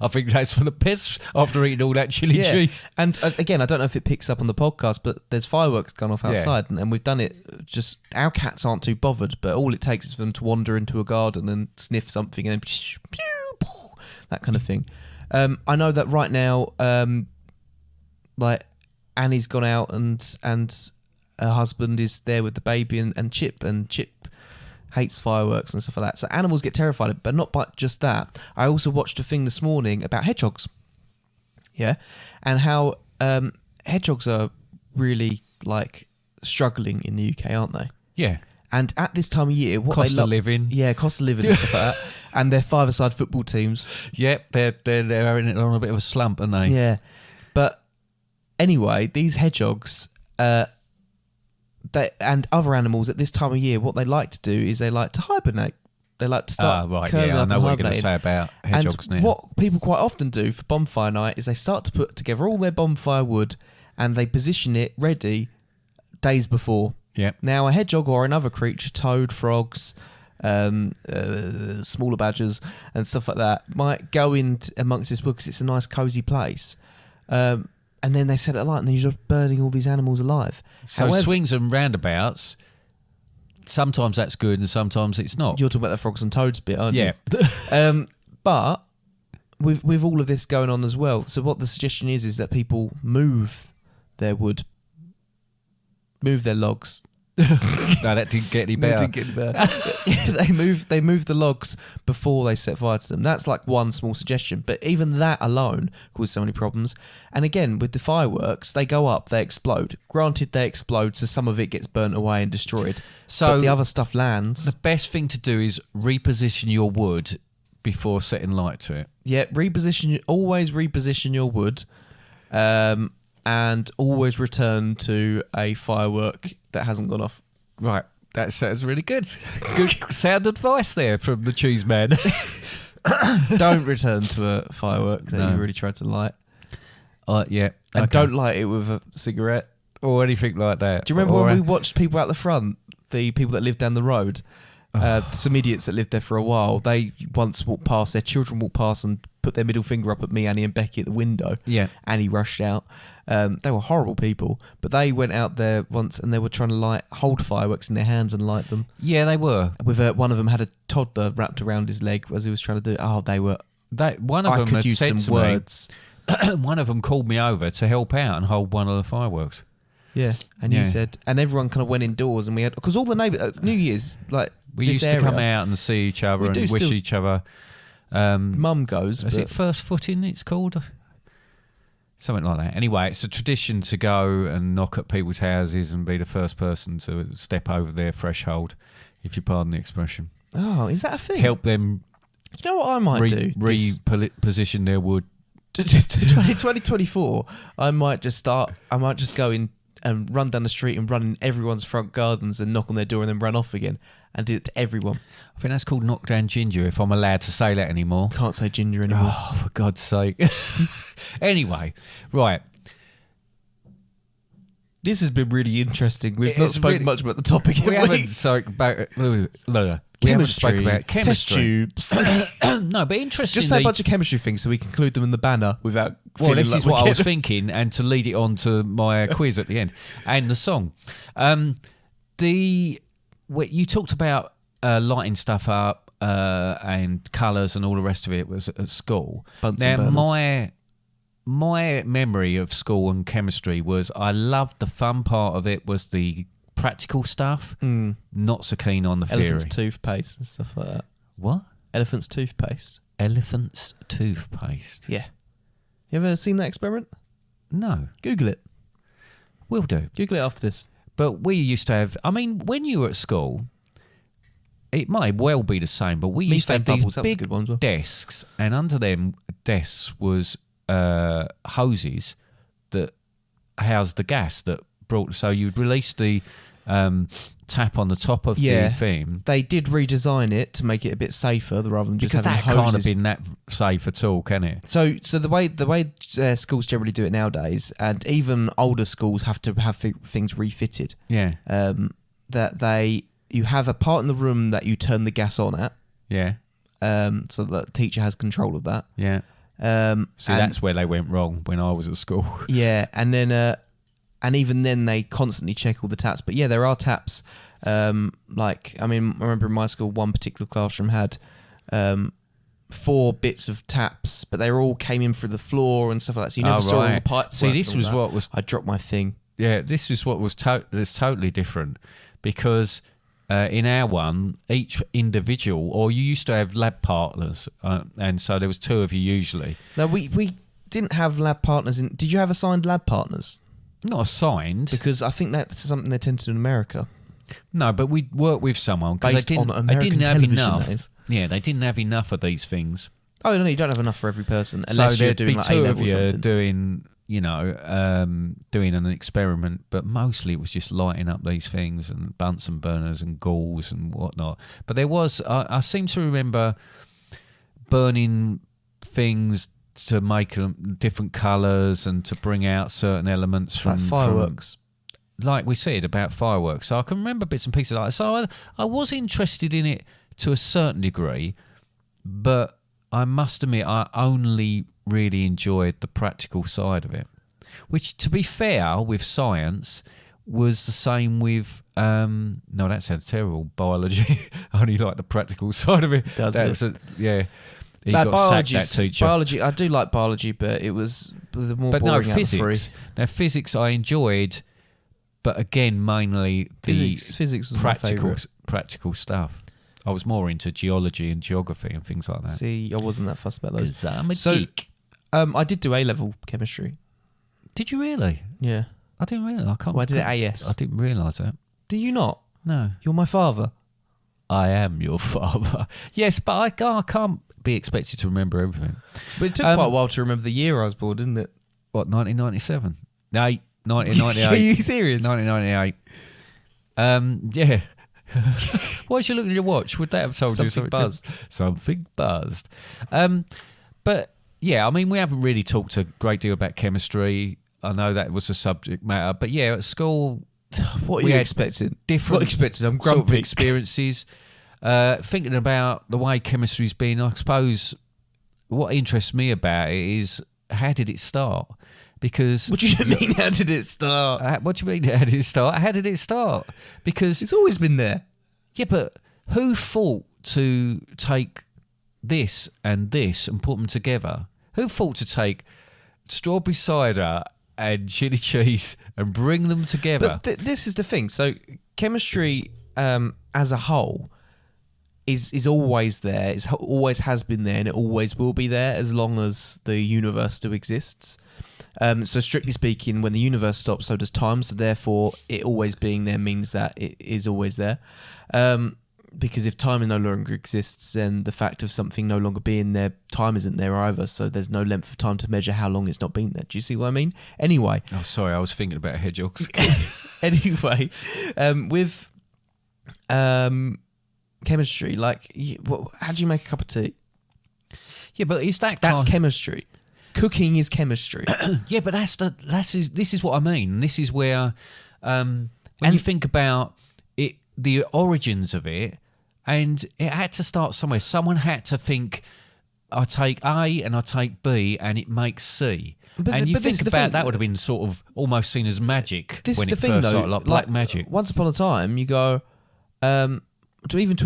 I think that's for the piss after eating all that chili cheese. And again, I don't know if it picks up on the podcast, but there's fireworks going off outside, and we've done it. Just our cats aren't too bothered, but all it takes is for them to wander into a garden and sniff something, and then that kind of thing. I know that right now, like Annie's gone out and her husband is there with the baby and Chip hates fireworks and stuff like that. So animals get terrified of it, but not by just that. I also watched a thing this morning about hedgehogs. Yeah. And how hedgehogs are really like struggling in the UK, aren't they? Yeah. And at this time of year, what cost they of living. Yeah, cost of living and stuff like that. And their five-a-side football teams. Yep, they're having it on a bit of a slump, aren't they? Yeah. But anyway, these hedgehogs and other animals at this time of year, what they like to do is they like to hibernate. They like to start curling up I know and what you're going to hibernating. say about hedgehogs and now. What people quite often do for bonfire night is they start to put together all their bonfire wood and they position it ready days before. Yeah. Now, a hedgehog or another creature, toad, frogs, smaller badgers and stuff like that, might go in amongst this wood because it's a nice cosy place. And then they set it alight, and then you're just burning all these animals alive. So swings and roundabouts, sometimes that's good and sometimes it's not. You're talking about the frogs and toads bit, aren't you? Yeah. But with all of this going on as well, so what the suggestion is that people move their wood, move their logs. No, that didn't get any better. They move the logs before they set fire to them. That's like one small suggestion, but even that alone causes so many problems. And again, with the fireworks, they go up, they explode. Granted, they explode, so some of it gets burnt away and destroyed. So but the other stuff lands. The best thing to do is reposition your wood before setting light to it. Yeah, always reposition your wood, and always return to a firework that hasn't gone off. Right, that sounds really good. Good sound advice there from the cheese man. Don't return to a firework that you really tried to light. Yeah. And don't light it with a cigarette. or anything like that. Do you remember Or, when we watched people out the front, the people that lived down the road? Some idiots that lived there for a while, they once walked past, their children walked past and put their middle finger up at me, Annie and Becky at the window. Yeah. Annie rushed out. They were horrible people, but they went out there once and they were trying to hold fireworks in their hands and light them. Yeah, they were. With one of them had a toddler wrapped around his leg as he was trying to do it. Oh, they were... One of I them could had use said some to words. me, one of them called me over to help out and hold one of the fireworks. Yeah, and you said... And everyone kind of went indoors and we had... Because all the neighbours... New Year's, we this used to come out and see each other and wish each other... Mum goes. Is it first footing it's called? Something like that. Anyway, it's a tradition to go and knock at people's houses and be the first person to step over their threshold, if you pardon the expression. Oh, is that a thing? Help them... You know what I might do? Reposition their wood. 2024, I might just go in and run down the street and run in everyone's front gardens and knock on their door and then run off again and do it to everyone. I think that's called knock down ginger, if I'm allowed to say that anymore. Can't say ginger anymore. Oh, for God's sake. Anyway, right. This has been really interesting. We've not spoken much about the topic. We haven't spoken about chemistry. Test tubes. No, but interestingly... Just say a bunch of chemistry things so we can include them in the banner without... This is what I was thinking, and to lead it on to my quiz at the end, and the song. You talked about lighting stuff up and colours and all the rest of it was at school. My memory of school and chemistry was I loved the fun part of it was the practical stuff. Not so keen on the theory. Elephant's toothpaste and stuff like that. What? Elephant's toothpaste. Elephant's toothpaste. Yeah. You ever seen that experiment? No. Google it. Will do. Google it after this. But we used to have... I mean, when you were at school, it might well be the same, but we used to have these big desks, and under them desks was hoses that housed the gas that brought... So you'd release the tap on the top of the thing. They did redesign it to make it a bit safer rather than just because having that hoses. can't have been that safe at all, can it? So the way schools generally do it nowadays, and even older schools have to have things refitted. Yeah. You have a part in the room that you turn the gas on at. Yeah. So the teacher has control of that. Yeah. That's where they went wrong when I was at school. Yeah, and then and even then they constantly check all the taps. But yeah, there are taps. I remember in my school, one particular classroom had 4 bits of taps, but they all came in through the floor and stuff like that. So you never saw all the pipes. See, this was what was... I dropped my thing. Yeah, this is what was totally different because in our one, each individual, or you used to have lab partners, and so there was 2 of you usually. No, we didn't have lab partners. Did you have assigned lab partners? Not assigned. Because I think that's something they tend to do in America. No, but we'd work with someone because they didn't have enough. Yeah, they didn't have enough of these things. Oh, no, you don't have enough for every person. Unless so you're doing like A-level or something. Doing an experiment, but mostly it was just lighting up these things and Bunsen burners and gauze and whatnot. But there was, I seem to remember burning things to make them different colours and to bring out certain elements from fireworks. Like we said about fireworks. So I can remember bits and pieces like that. So I was interested in it to a certain degree, but I must admit I only really enjoyed the practical side of it. Which, to be fair, with science, was the same with... no, that sounds terrible. Biology. I only like the practical side of it. He got sacked, that teacher. Biology, I do like biology, but it was the more boring out of the physics. Now, physics I enjoyed, but again, mainly the physics was practical stuff. I was more into geology and geography and things like that. See, I wasn't that fussed about those. Because I'm a geek. I did do A-level chemistry. Did you really? Yeah. I didn't realise. I did it AS. I didn't realise that. Do you not? No. You're my father. I am your father. Yes, but I can't be expected to remember everything. But it took quite a while to remember the year I was born, didn't it? What, 1997? No, 1998. Are you serious? 1998. Yeah. Why is you looking at your watch? Would that have told you something? Something buzzed. But yeah, I mean, we haven't really talked a great deal about chemistry. I know that was a subject matter, but yeah, at school, What are we you had expecting? different What expected? I'm sort of grumpy. experiences. Thinking about the way chemistry's been, I suppose what interests me about it is how did it start? Because What do you mean? How did it start? what do you mean? How did it start? How did it start? Because It's always been there. yeah, but who thought to take this and put them together? Who thought to take strawberry cider and chili cheese and bring them together? But this is the thing. So chemistry, as a whole, is always there. It always has been there, and it always will be there as long as the universe still exists. So strictly speaking, when the universe stops, so does time. So therefore, it always being there means that it is always there. Because if time no longer exists, then the fact of something no longer being there, time isn't there either. So there's no length of time to measure how long it's not been there. Do you see what I mean? Anyway. Oh, sorry, I was thinking about hedgehogs. Anyway, with chemistry, like, how do you make a cup of tea? Yeah, but is that That's kind- chemistry. Cooking is chemistry. Yeah, but this is what I mean. This is where when you think about it, the origins of it, and it had to start somewhere. Someone had to think, I take A and I take B and it makes C. And you think about that would have been sort of almost seen as magic This when is it the thing, first though. started, like black magic. Once upon a time, you go, to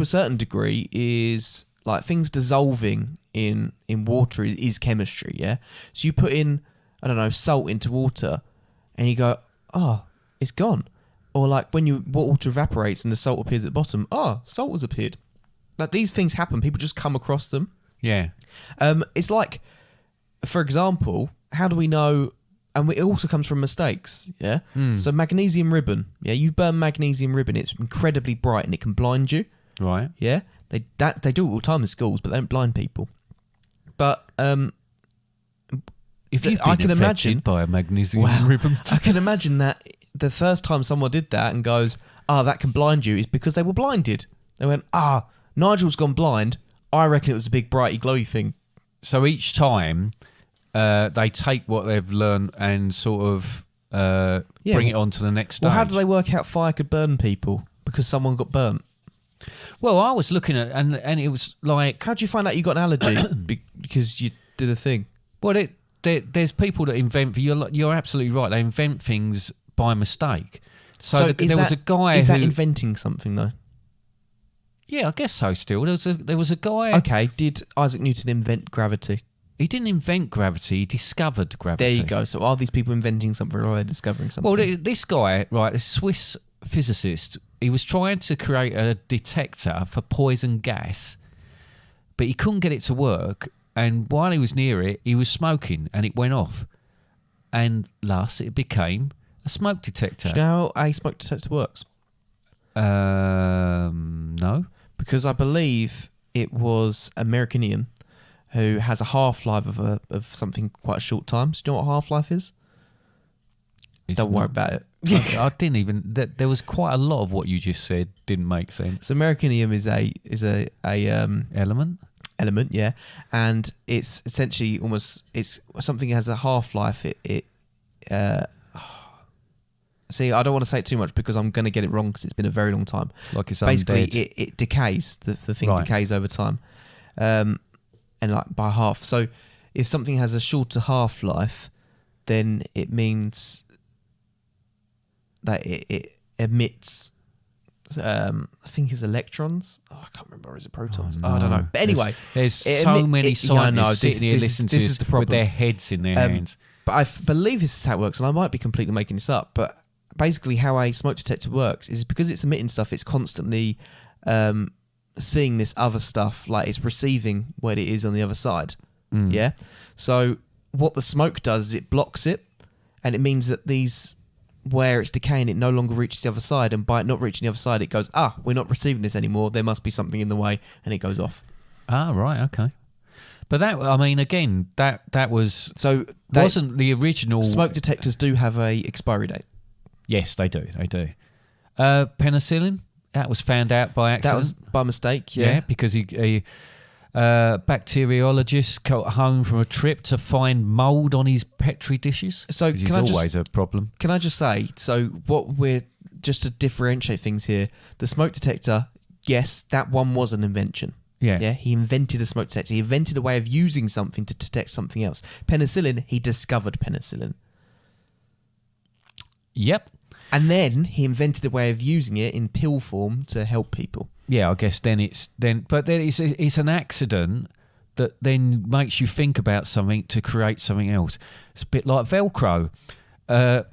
a certain degree, is like things dissolving in water is chemistry, yeah? So you put in, I don't know, salt into water and you go, oh, it's gone. Or like when water evaporates and the salt appears at the bottom, oh, salt has appeared. Like these things happen, people just come across them. Yeah. It's like, for example, how do we know? And it also comes from mistakes, yeah? So magnesium ribbon, yeah? You burn magnesium ribbon, it's incredibly bright and it can blind you, Right. yeah? They do it all the time in schools, but they don't blind people. But If you've I been can affected imagine by a magnesium ribbon. I can imagine that the first time someone did that and goes, that can blind you, is because they were blinded. They went, Nigel's gone blind. I reckon it was a big brighty glowy thing. So each time they take what they've learned and sort of bring it on to the next stage. Well, how do they work out fire could burn people? Because someone got burnt. Well, I was looking at, and it was like, How do you find out you got an allergy? Because you did a thing. well, there's people that invent. You're absolutely right. They invent things by mistake. So there was a guy Is who, that inventing something though? yeah, I guess so. Still, there was a guy. Okay, did Isaac Newton invent gravity? He didn't invent gravity. He discovered gravity. There you go. So are these people inventing something or are they discovering something? Well, this guy, right, a Swiss physicist, he was trying to create a detector for poison gas, but he couldn't get it to work. And while he was near it, he was smoking, and it went off. And thus, it became a smoke detector. Do you know how a smoke detector works? No. Because I believe it was Americanium who has a half-life of something quite a short time. So do you know what half-life is? Don't worry about it. I didn't even. There was quite a lot of what you just said didn't make sense. So Americanium is a Element. yeah, and it's essentially it's something that has a half-life. See, I don't want to say it too much because I'm going to get it wrong because it's been a very long time. It's like it's Basically, undead. it decays. The thing Right. decays over time, and like by half. So if something has a shorter half-life, then it means that it emits. I think it was electrons. I can't remember. Or is it protons? Oh, I don't know. no. But anyway, there's so many scientists sitting here listening to this this is the problem. with their heads in their hands. But I believe this is how it works, and I might be completely making this up. But basically, how a smoke detector works is because it's emitting stuff, it's constantly seeing this other stuff, like it's receiving what it is on the other side. Yeah. So what the smoke does is it blocks it, and it means that where it's decaying, it no longer reaches the other side, and by it not reaching the other side, it goes, we're not receiving this anymore. There must be something in the way, and it goes off. Ah, right, okay. But that, I mean, again, that was So wasn't the original smoke detectors do have a expiry date. Yes, they do. Penicillin, that was found out by accident. That was by mistake. yeah, because he bacteriologist got home from a trip to find mould on his Petri dishes. So which can is I just- always a problem. Can I just say, so what we're, just to differentiate things here, the smoke detector, yes, that one was an invention. Yeah. He invented a smoke detector. He invented a way of using something to detect something else. Penicillin, he discovered penicillin. Yep. And then he invented a way of using it in pill form to help people. Yeah, I guess then it's an accident that then makes you think about something to create something else. It's a bit like Velcro. A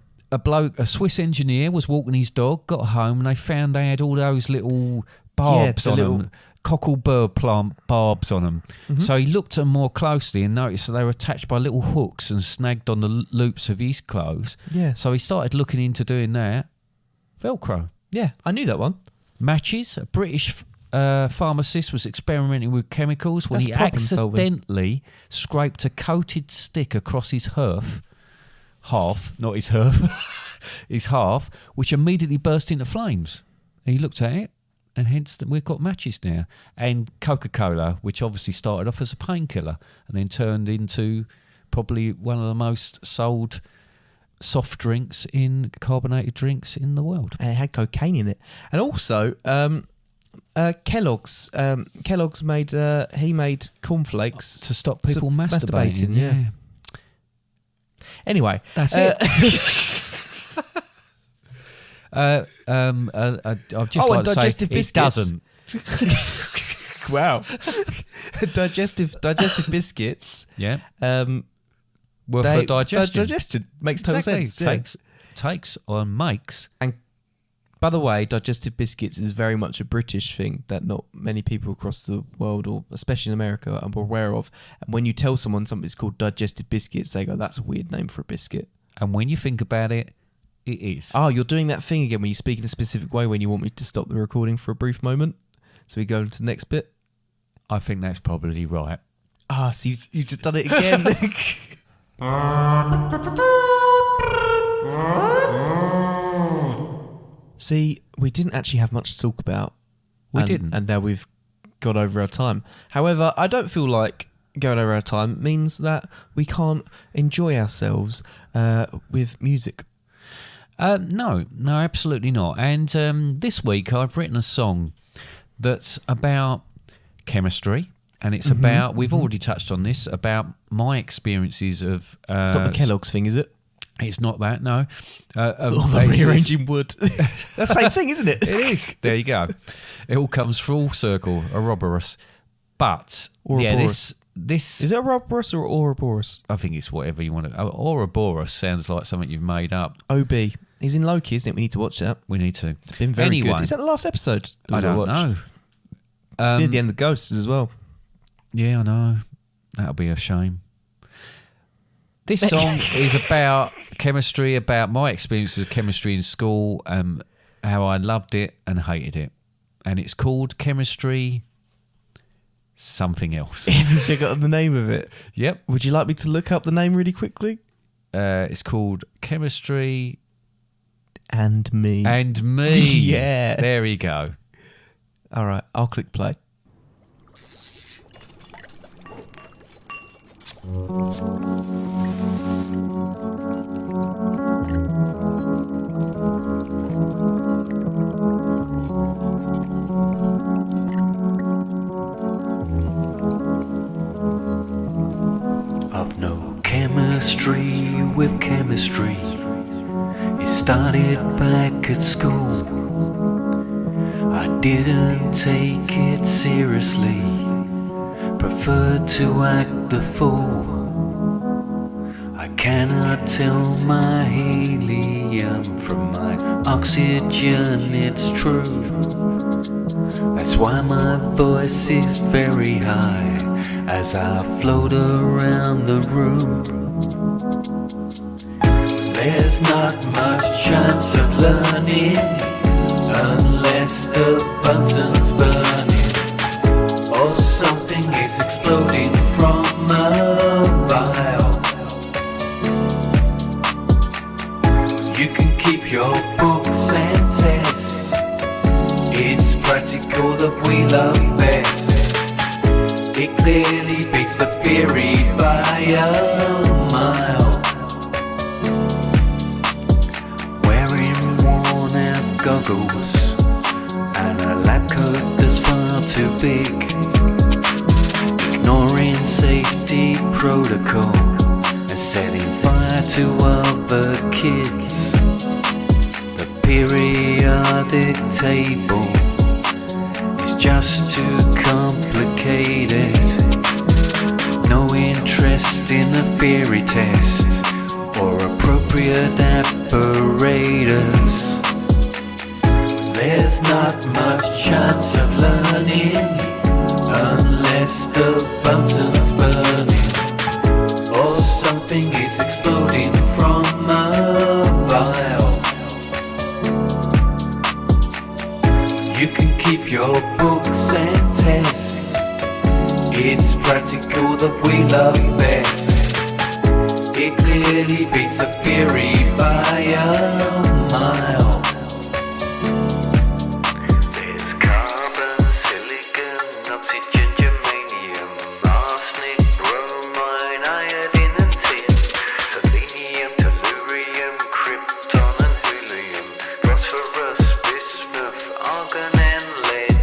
Swiss engineer was walking his dog, got home, and they found they had all those little barbs on them, cocklebur plant barbs on them. Mm-hmm. So he looked at them more closely and noticed that they were attached by little hooks and snagged on the loops of his clothes. Yeah. So he started looking into doing that. Velcro. Yeah, I knew that one. Matches. A British pharmacist was experimenting with chemicals when he accidentally scraped a coated stick across his his half, which immediately burst into flames. And he looked at it, and hence we've got matches now. And Coca-Cola, which obviously started off as a painkiller and then turned into probably one of the most sold soft drinks in carbonated drinks in the world. And it had cocaine in it. And also, Kellogg's made cornflakes to stop people masturbating. Yeah. Anyway, that's it. I'd just like to say biscuits. It doesn't. Wow. digestive biscuits. Yeah. For digestion. Digestion makes total sense. Takes or makes. And by the way, digestive biscuits is very much a British thing that not many people across the world, or especially in America, are aware of. And when you tell someone something's called digestive biscuits, they go, "That's a weird name for a biscuit." And when you think about it, it is. Oh, you're doing that thing again when you speak in a specific way when you want me to stop the recording for a brief moment. So we go into the next bit. I think that's probably right. So you've just done it again. See, we didn't actually have much to talk about. We didn't. And now we've got over our time. However, I don't feel like going over our time means that we can't enjoy ourselves with music. No, absolutely not. And this week I've written a song that's about chemistry. And it's about, we've already touched on this, about my experiences of... it's not the Kellogg's thing, is it? It's not that, no. Rearranging wood. That's the same thing, isn't it? It is. There you go. It all comes full circle, Ouroboros. But, Ouroboros. This... Is it Ouroboros or Ouroboros? I think it's whatever you want to... Ouroboros sounds like something you've made up. OB. He's in Loki, isn't it? We need to watch that. We need to. It's been very good. Is that the last episode? I don't know. It's near the end of Ghosts as well. Yeah, I know. That'll be a shame. This song is about chemistry, about my experiences of chemistry in school, how I loved it and hated it. And it's called Chemistry Something Else. Have you forgotten the name of it? Yep. Would you like me to look up the name really quickly? It's called Chemistry... And Me. And Me. Yeah. There we go. All right, I'll click play. I've no chemistry with chemistry. It started back at school. I didn't take it seriously, preferred to act the fool. I cannot tell my helium from my oxygen, it's true. That's why my voice is very high as I float around the room. There's not much chance of learning unless the Bunsen's burning or something is exploding from a vial. You can keep your books and tests. It's practical that we love best. It clearly beats the theory by a mile. Wearing worn-out goggles and a lab coat that's far too big. Ignoring safety protocol and setting fire to other kids. The periodic table is just too complicated. No interest in the theory test or appropriate apparatus. There's not much chance of learning unless the button's burning or something is exploding from a vial. You can keep your books and tests. It's practical that we love best. It clearly beats the theory by a mile. There's carbon, silicon, oxygen, germanium, arsenic, bromine, iodine and tin, selenium, tellurium, krypton and helium, phosphorus, bismuth, argon and lead,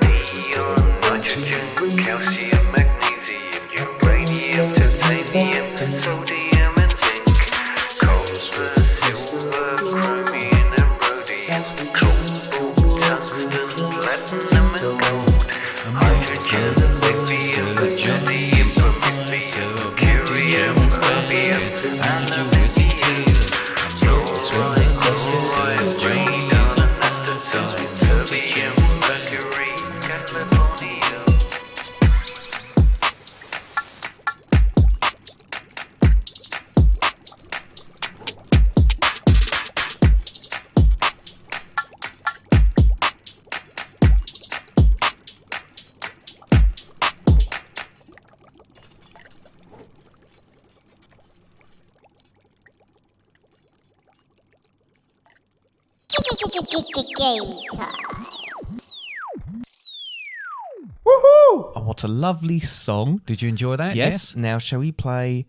neon, nitrogen, calcium, magnesium, uranium, titanium, sodium and zinc, copper, silver, chromium and rhodium, cobalt, tungsten, platinum and gold, hydrogen, lithium, vanadium, beryllium, curium, erbium, aluminium, fluoride, chloride, radon, andesite, terbium, mercury, gadolinium. Game time. Oh, what a lovely song. Did you enjoy that? Yes. Now, shall we play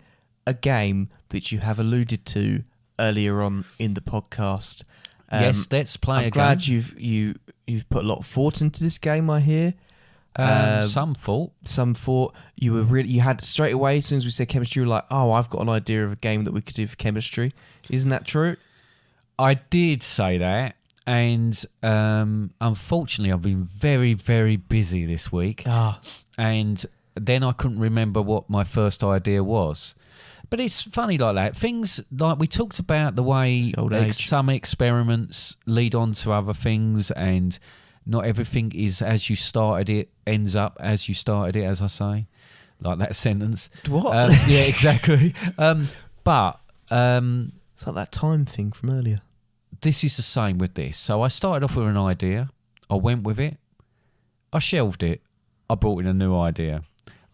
a game that you have alluded to earlier on in the podcast? Yes, let's play I'm a glad game. you've put a lot of thought into this game, I hear. Some fault. Some thought. You had straight away, as soon as we said chemistry, you were like, oh, I've got an idea of a game that we could do for chemistry. Isn't that true? I did say that, and unfortunately, I've been very, very busy this week, and then I couldn't remember what my first idea was. But it's funny like that. Things like we talked about the way old age. some experiments lead on to other things, and not everything is as you started it ends up as you started it, as I say, like that sentence. What? Yeah, exactly. But It's like that time thing from earlier. this is the same with this. So I started off with an idea. I went with it. I shelved it. I brought in a new idea.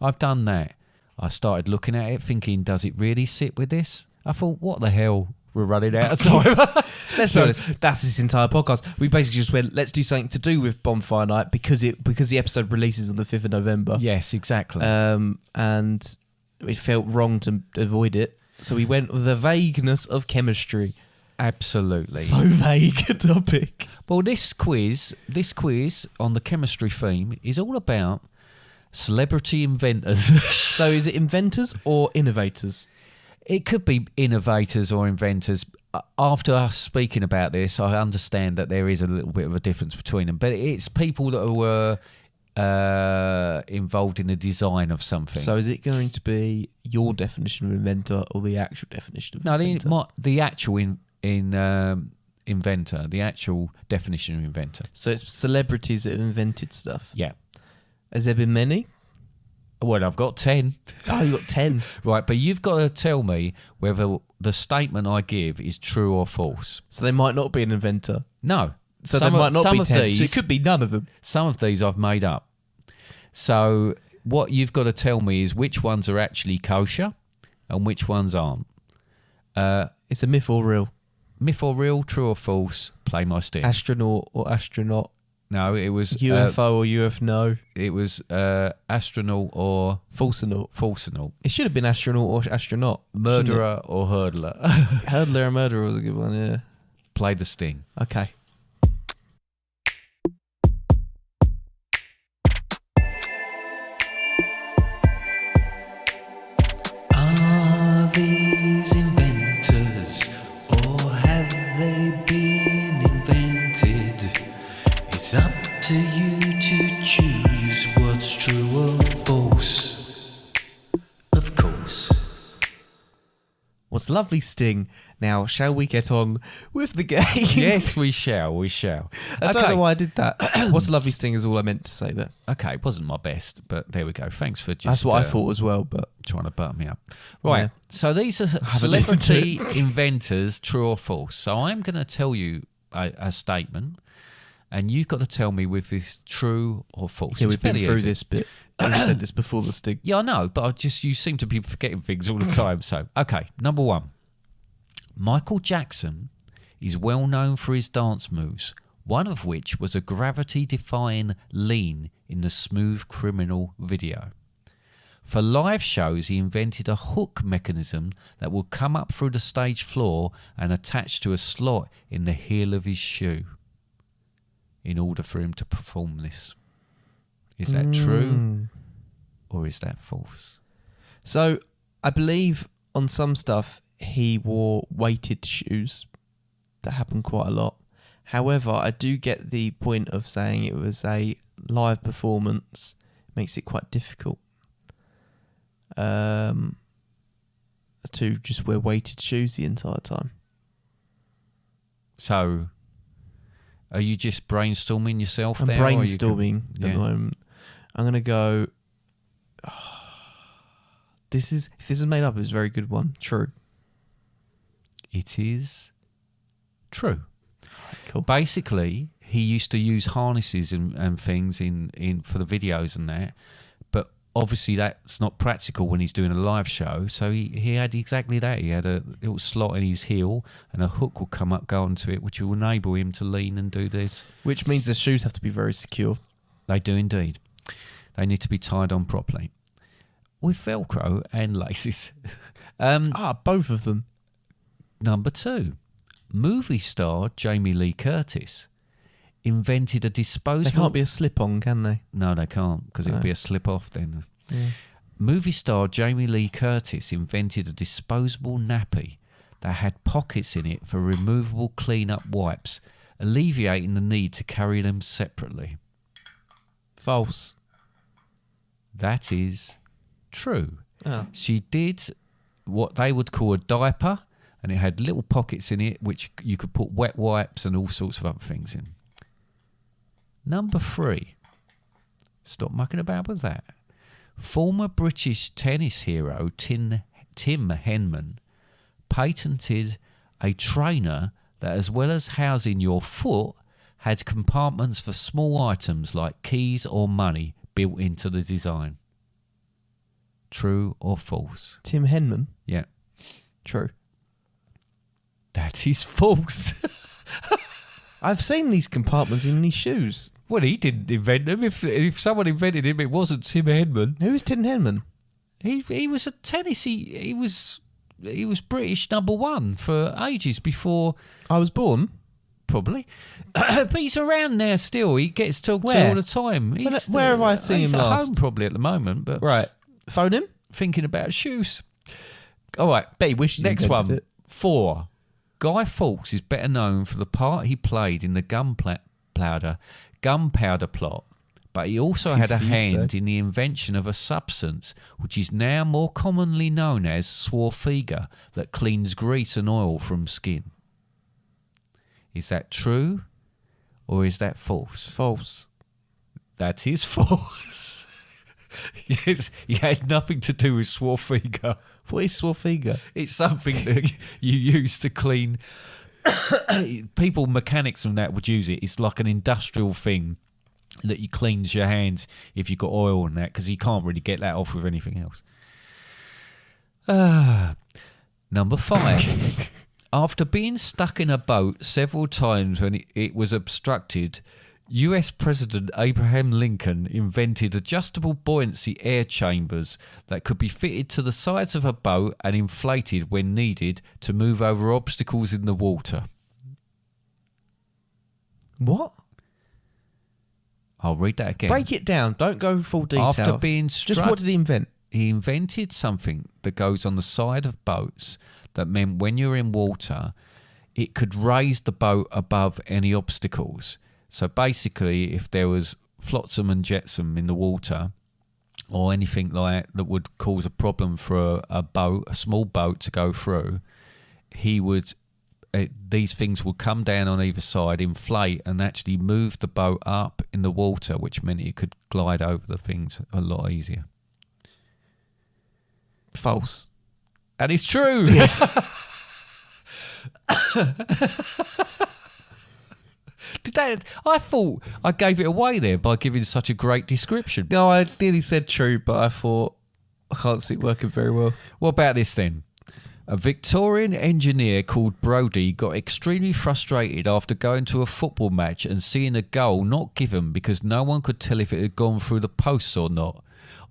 I've done that. I started looking at it thinking, does it really sit with this? I thought, what the hell? We're running out of time. Let's be honest, that's this entire podcast. We basically just went, let's do something to do with Bonfire Night because the episode releases on the 5th of November. Yes, exactly. And it felt wrong to avoid it. So we went with the vagueness of chemistry. Absolutely. So vague a topic. Well, this quiz on the chemistry theme is all about celebrity inventors. So is it inventors or innovators? It could be innovators or inventors. After us speaking about this, I understand that there is a little bit of a difference between them, but it's people that were involved in the design of something. So is it going to be your definition of inventor or the actual definition of inventor? The actual inventor, the actual definition of inventor. So it's celebrities that have invented stuff. Yeah. Has there been many? Well, I've got 10. Oh, you got 10. Right, but you've got to tell me whether the statement I give is true or false. So they might not be an inventor. No. So there might not be 10. These, so it could be none of them. Some of these I've made up. So what you've got to tell me is which ones are actually kosher and which ones aren't. It's a myth or real. Myth or real, true or false, play my stick. Astronaut or astronaut. No, it was UFO or UFO. It was astronaut or Falsenaut. It should have been astronaut or astronaut. Murderer or hurdler. Hurdler and murderer was a good one, yeah. Play the sting. Okay. Are these inventors, or have they been invented? It's up to you to choose what's true or false. Of course. What's lovely sting? Now, shall we get on with the game? Yes, we shall. I don't know why I did that. What's lovely sting is all I meant to say there. Okay, it wasn't my best, but there we go. Thanks for just... That's what I thought as well, but... Trying to butter me up. Right, Yeah. so these are celebrity inventors, true or false. So I'm going to tell you a statement, and you've got to tell me if it's true or false. Yeah, It's we've been fairly through easy. this bit. We've said this before the sting. Yeah, I know, but you seem to be forgetting things all the time. So, okay, number one. Michael Jackson is well known for his dance moves, one of which was a gravity-defying lean in the Smooth Criminal video. For live shows, he invented a hook mechanism that would come up through the stage floor and attach to a slot in the heel of his shoe in order for him to perform this. Is that true or is that false? So, I believe on some stuff he wore weighted shoes. That happened quite a lot. However, I do get the point of saying it was a live performance. Makes it quite difficult to just wear weighted shoes the entire time. So, are you just brainstorming yourself I'm there? or are you brainstorming at the moment. I'm going to go... if this is made up, it's a very good one. True. It is true. Cool. Basically, he used to use harnesses and things in for the videos and that, but obviously that's not practical when he's doing a live show. So he had exactly that. He had a little slot in his heel, and a hook will come up, go onto it, which will enable him to lean and do this. Which means the shoes have to be very secure. They do indeed. They need to be tied on properly with Velcro and laces. Both of them. Number two, movie star Jamie Lee Curtis invented a disposable... They can't be a slip-on, can they? No, they can't, because it would No. be a slip-off then. Yeah. Movie star Jamie Lee Curtis invented a disposable nappy that had pockets in it for removable clean-up wipes, alleviating the need to carry them separately. False. That is true. Oh. She did what they would call a diaper, and it had little pockets in it which you could put wet wipes and all sorts of other things in. Number three. Stop mucking about with that. Former British tennis hero Tim Henman patented a trainer that, as well as housing your foot, had compartments for small items like keys or money built into the design. True or false? Tim Henman? Yeah. True. That is false. I've seen these compartments in these shoes. Well, he didn't invent them. If someone invented him, it wasn't Tim Henman. Who is Tim Henman? He was a tennis. He was British number one for ages before I was born. probably. But he's around now still. He gets talked to Where? all the time. Where have I seen he's him at last? home probably at the moment, but Right. Phone him? thinking about shoes. All right. Bet he wishes he Next invented one. it. 4. Guy Fawkes is better known for the part he played in the gunpowder plot, but he also had a hand in the invention of a substance which is now more commonly known as swarfiga that cleans grease and oil from skin. Is that true or is that false? False. That is false. Yes, he had nothing to do with swarfiga. What is Swarfiga? It's something that you use to clean. People, mechanics and that would use it. It's like an industrial thing that you cleans your hands if you've got oil and that, because you can't really get that off with anything else. Number 5. After being stuck in a boat several times when it was obstructed US President Abraham Lincoln invented adjustable buoyancy air chambers that could be fitted to the sides of a boat and inflated when needed to move over obstacles in the water. What? I'll read that again. Break it down. Don't go full detail. After being Just what did he invent? He invented something that goes on the side of boats that meant when you're in water, it could raise the boat above any obstacles. So basically, if there was flotsam and jetsam in the water or anything like that would cause a problem for a boat, a small boat to go through, these things would come down on either side, inflate, and actually move the boat up in the water, which meant it could glide over the things a lot easier. False. And it's true. I thought I gave it away there by giving such a great description. No, I nearly said true, but I thought I can't see it working very well. What about this then? A Victorian engineer called Brodie got extremely frustrated after going to a football match and seeing a goal not given because no one could tell if it had gone through the posts or not.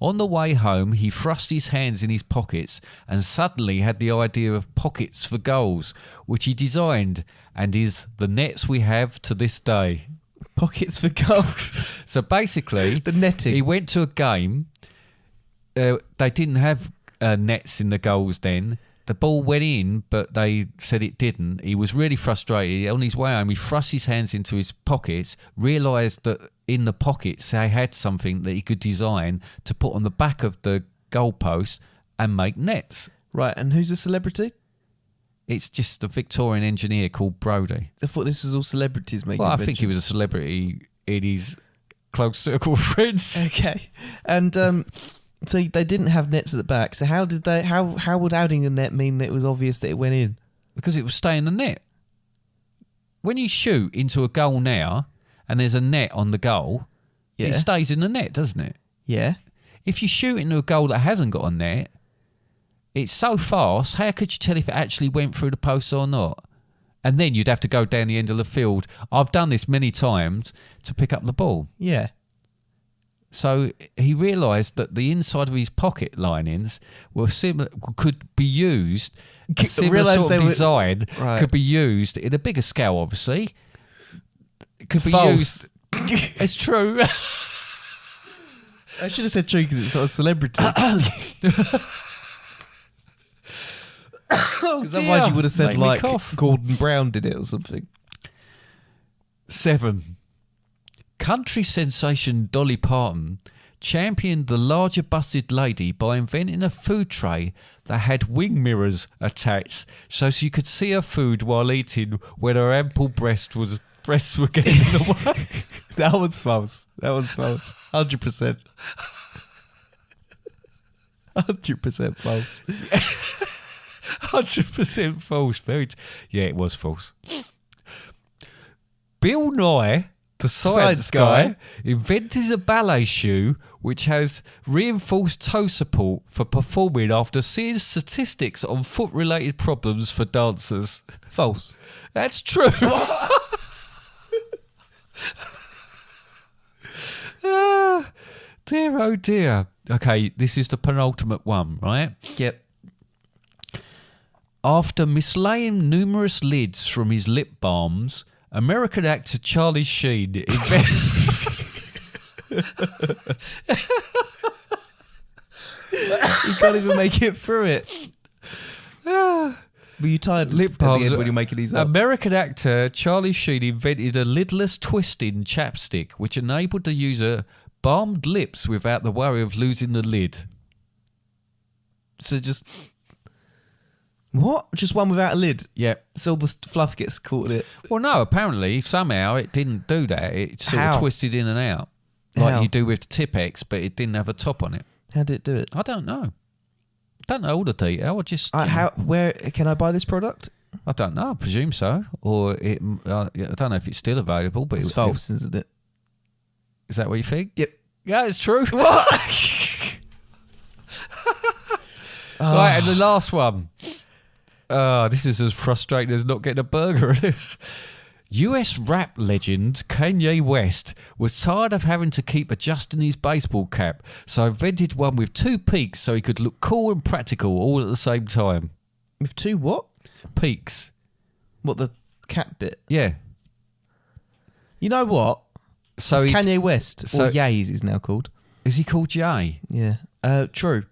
On the way home, he thrust his hands in his pockets and suddenly had the idea of pockets for goals, which he designed and is the nets we have to this day. Pockets for goals. So basically, The netting. he went to a game. They didn't have nets in the goals then. The ball went in, but they said it didn't. He was really frustrated. On his way home, he thrust his hands into his pockets, realised that in the pockets they had something that he could design to put on the back of the goalpost and make nets. Right, and who's a celebrity? It's just a Victorian engineer called Brodie. I thought this was all celebrities making Well, I inventions. think he was a celebrity in his close circle of friends. Okay. And so they didn't have nets at the back. So how would adding a net mean that it was obvious that it went in? Because it will stay in the net. When you shoot into a goal now and there's a net on the goal, Yeah. it stays in the net, doesn't it? Yeah. If you shoot into a goal that hasn't got a net, it's so fast, how could you tell if it actually went through the post or not? And then you'd have to go down the end of the field. I've done this many times to pick up the ball. Yeah. So he realised that the inside of his pocket linings were similar, could be used. A similar Realised sort they of were- design Right. could be used in a bigger scale. Obviously, it could be False. used. It's true. I should have said true because it's not a celebrity. Because otherwise you would have said Make me like cough. Gordon Brown did it or something. 7. Country sensation Dolly Parton championed the larger busted lady by inventing a food tray that had wing mirrors attached so she could see her food while eating when her ample breasts were getting in the way. That one's false. 100%. 100% false. 100% false. Yeah, it was false. Bill Nye, the science guy, invented a ballet shoe which has reinforced toe support for performing after seeing statistics on foot-related problems for dancers. False. That's true. Dear, oh dear. Okay, this is the penultimate one, right? Yep. After mislaying numerous lids from his lip balms, American actor Charlie Sheen invented... You can't even make it through it. Were you tired Lip at the balms. end when you're making these up? American actor Charlie Sheen invented a lidless twisting chapstick which enabled the user balmed lips without the worry of losing the lid. So just... What? Just one without a lid? Yeah. So all the fluff gets caught in it. Well, no, apparently somehow it didn't do that. It sort How? of twisted in and out. Like How? you do with the Tipex, but it didn't have a top on it. How did it do it? I don't know. Don't know all the detail. I just... you know. How? Where can I buy this product? I don't know. I presume so. Or it, I don't know if it's still available, but It's false, isn't it? Is that what you think? Yep. Yeah, it's true. What? Right, and the last one. This is as frustrating as not getting a burger. US rap legend Kanye West was tired of having to keep adjusting his baseball cap, so invented one with 2 peaks so he could look cool and practical all at the same time. With 2 what? Peaks. What, the cap bit? Yeah. You know what? So it's he- Kanye West, so- or Ye, as he's now called. Is he called Jay? Yeah. True.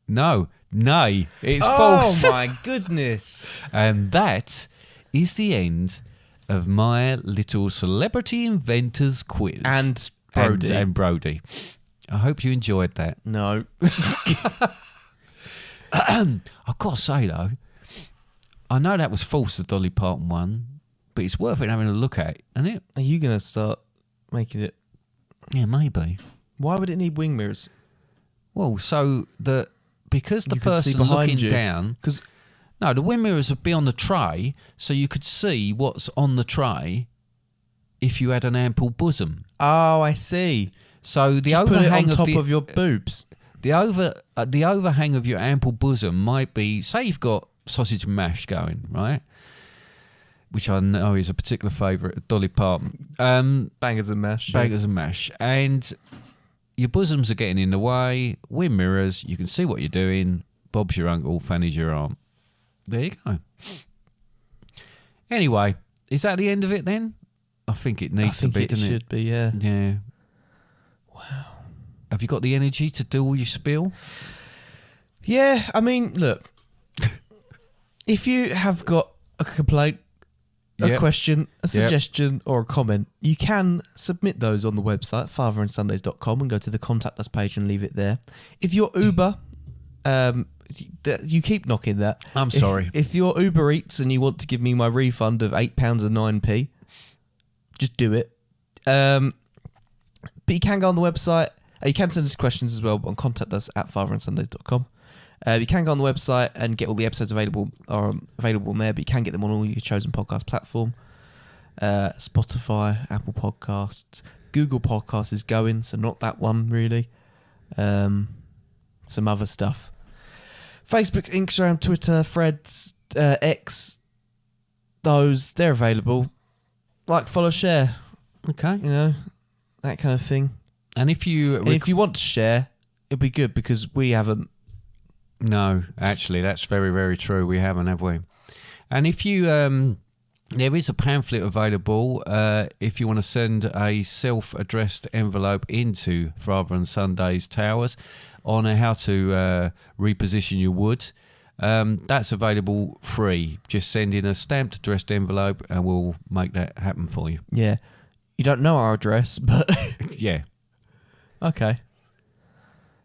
No. Nay. It's false. Oh my goodness. And that is the end of my little celebrity inventors quiz. And Brody. And Brody. I hope you enjoyed that. No. I've got to say, though, I know that was false, the Dolly Parton one, but it's worth it having a look at, isn't it? Are you going to start making it? Yeah, maybe. Why would it need wing mirrors? Well, so because the You could see person behind looking you. down... Because No, the wing mirrors would be on the tray, so you could see what's on the tray if you had an ample bosom. oh, I see. So the Just put it overhang on top the, of your boobs. the overhang of your ample bosom might be, say you've got sausage and mash going, right? Which I know is a particular favourite of Dolly Parton. Bangers and mash. Bangers and mash. And your bosoms are getting in the way. Wing mirrors, you can see what you're doing. Bob's your uncle, Fanny's your aunt. There you go. Anyway, is that the end of it then? I think it needs to be, it doesn't it? should be, yeah. Yeah. Wow. Have you got the energy to do all your spiel? Yeah, I mean, look. If you have got a complaint, a Yep. question, a suggestion, or a comment, you can submit those on the website, fatherandsundays.com, and go to the contact us page and leave it there. If you're Uber, you keep knocking that. I'm sorry. If you're Uber Eats and you want to give me my refund of £8.09, just do it. But you can go on the website. You can send us questions as well on contact us at fatherandsundays.com. You can go on the website and get all the episodes available on there, but you can get them on all your chosen podcast platform. Spotify, Apple Podcasts, Google Podcasts is going, so not that one really. Some other stuff. Facebook, Instagram, Twitter, Threads, X, they're available. Like, follow, share, Okay. you know, that kind of thing. And if you... And if you want to share, it'll be good because we haven't. No, actually, that's very, very true. We haven't, have we? And if you... there is a pamphlet available if you want to send a self-addressed envelope into Father and Sundays Towers on how to reposition your wood. That's available free. Just send in a stamped addressed envelope and we'll make that happen for you. Yeah. You don't know our address, but Yeah. okay.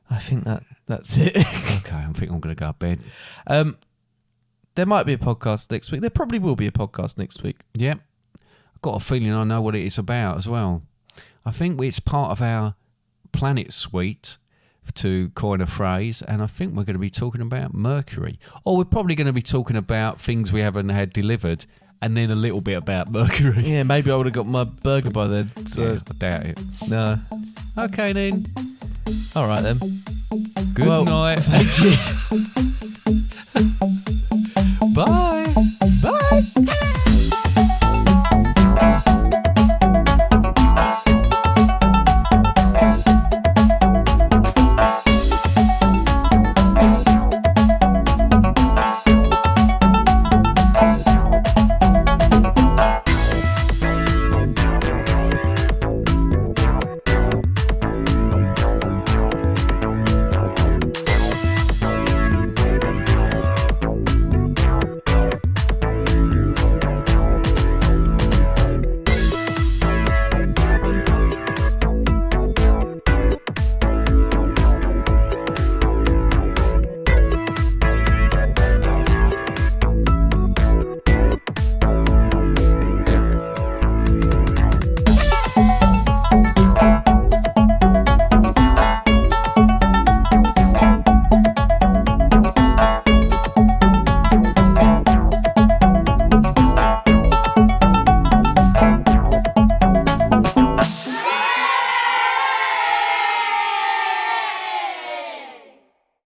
I think that's it. Okay, I think I'm going to go to bed. There might be a podcast next week. There probably will be a podcast next week. Yeah. I've got a feeling I know what it is about as well. I think it's part of our Planet Suite, to coin a phrase, and I think we're going to be talking about Mercury. Or we're probably going to be talking about things we haven't had delivered, and then a little bit about Mercury. Yeah, maybe I would have got my burger by then. So Yeah, I doubt it. no. Okay then. All right then. Good Well, night. Thank you.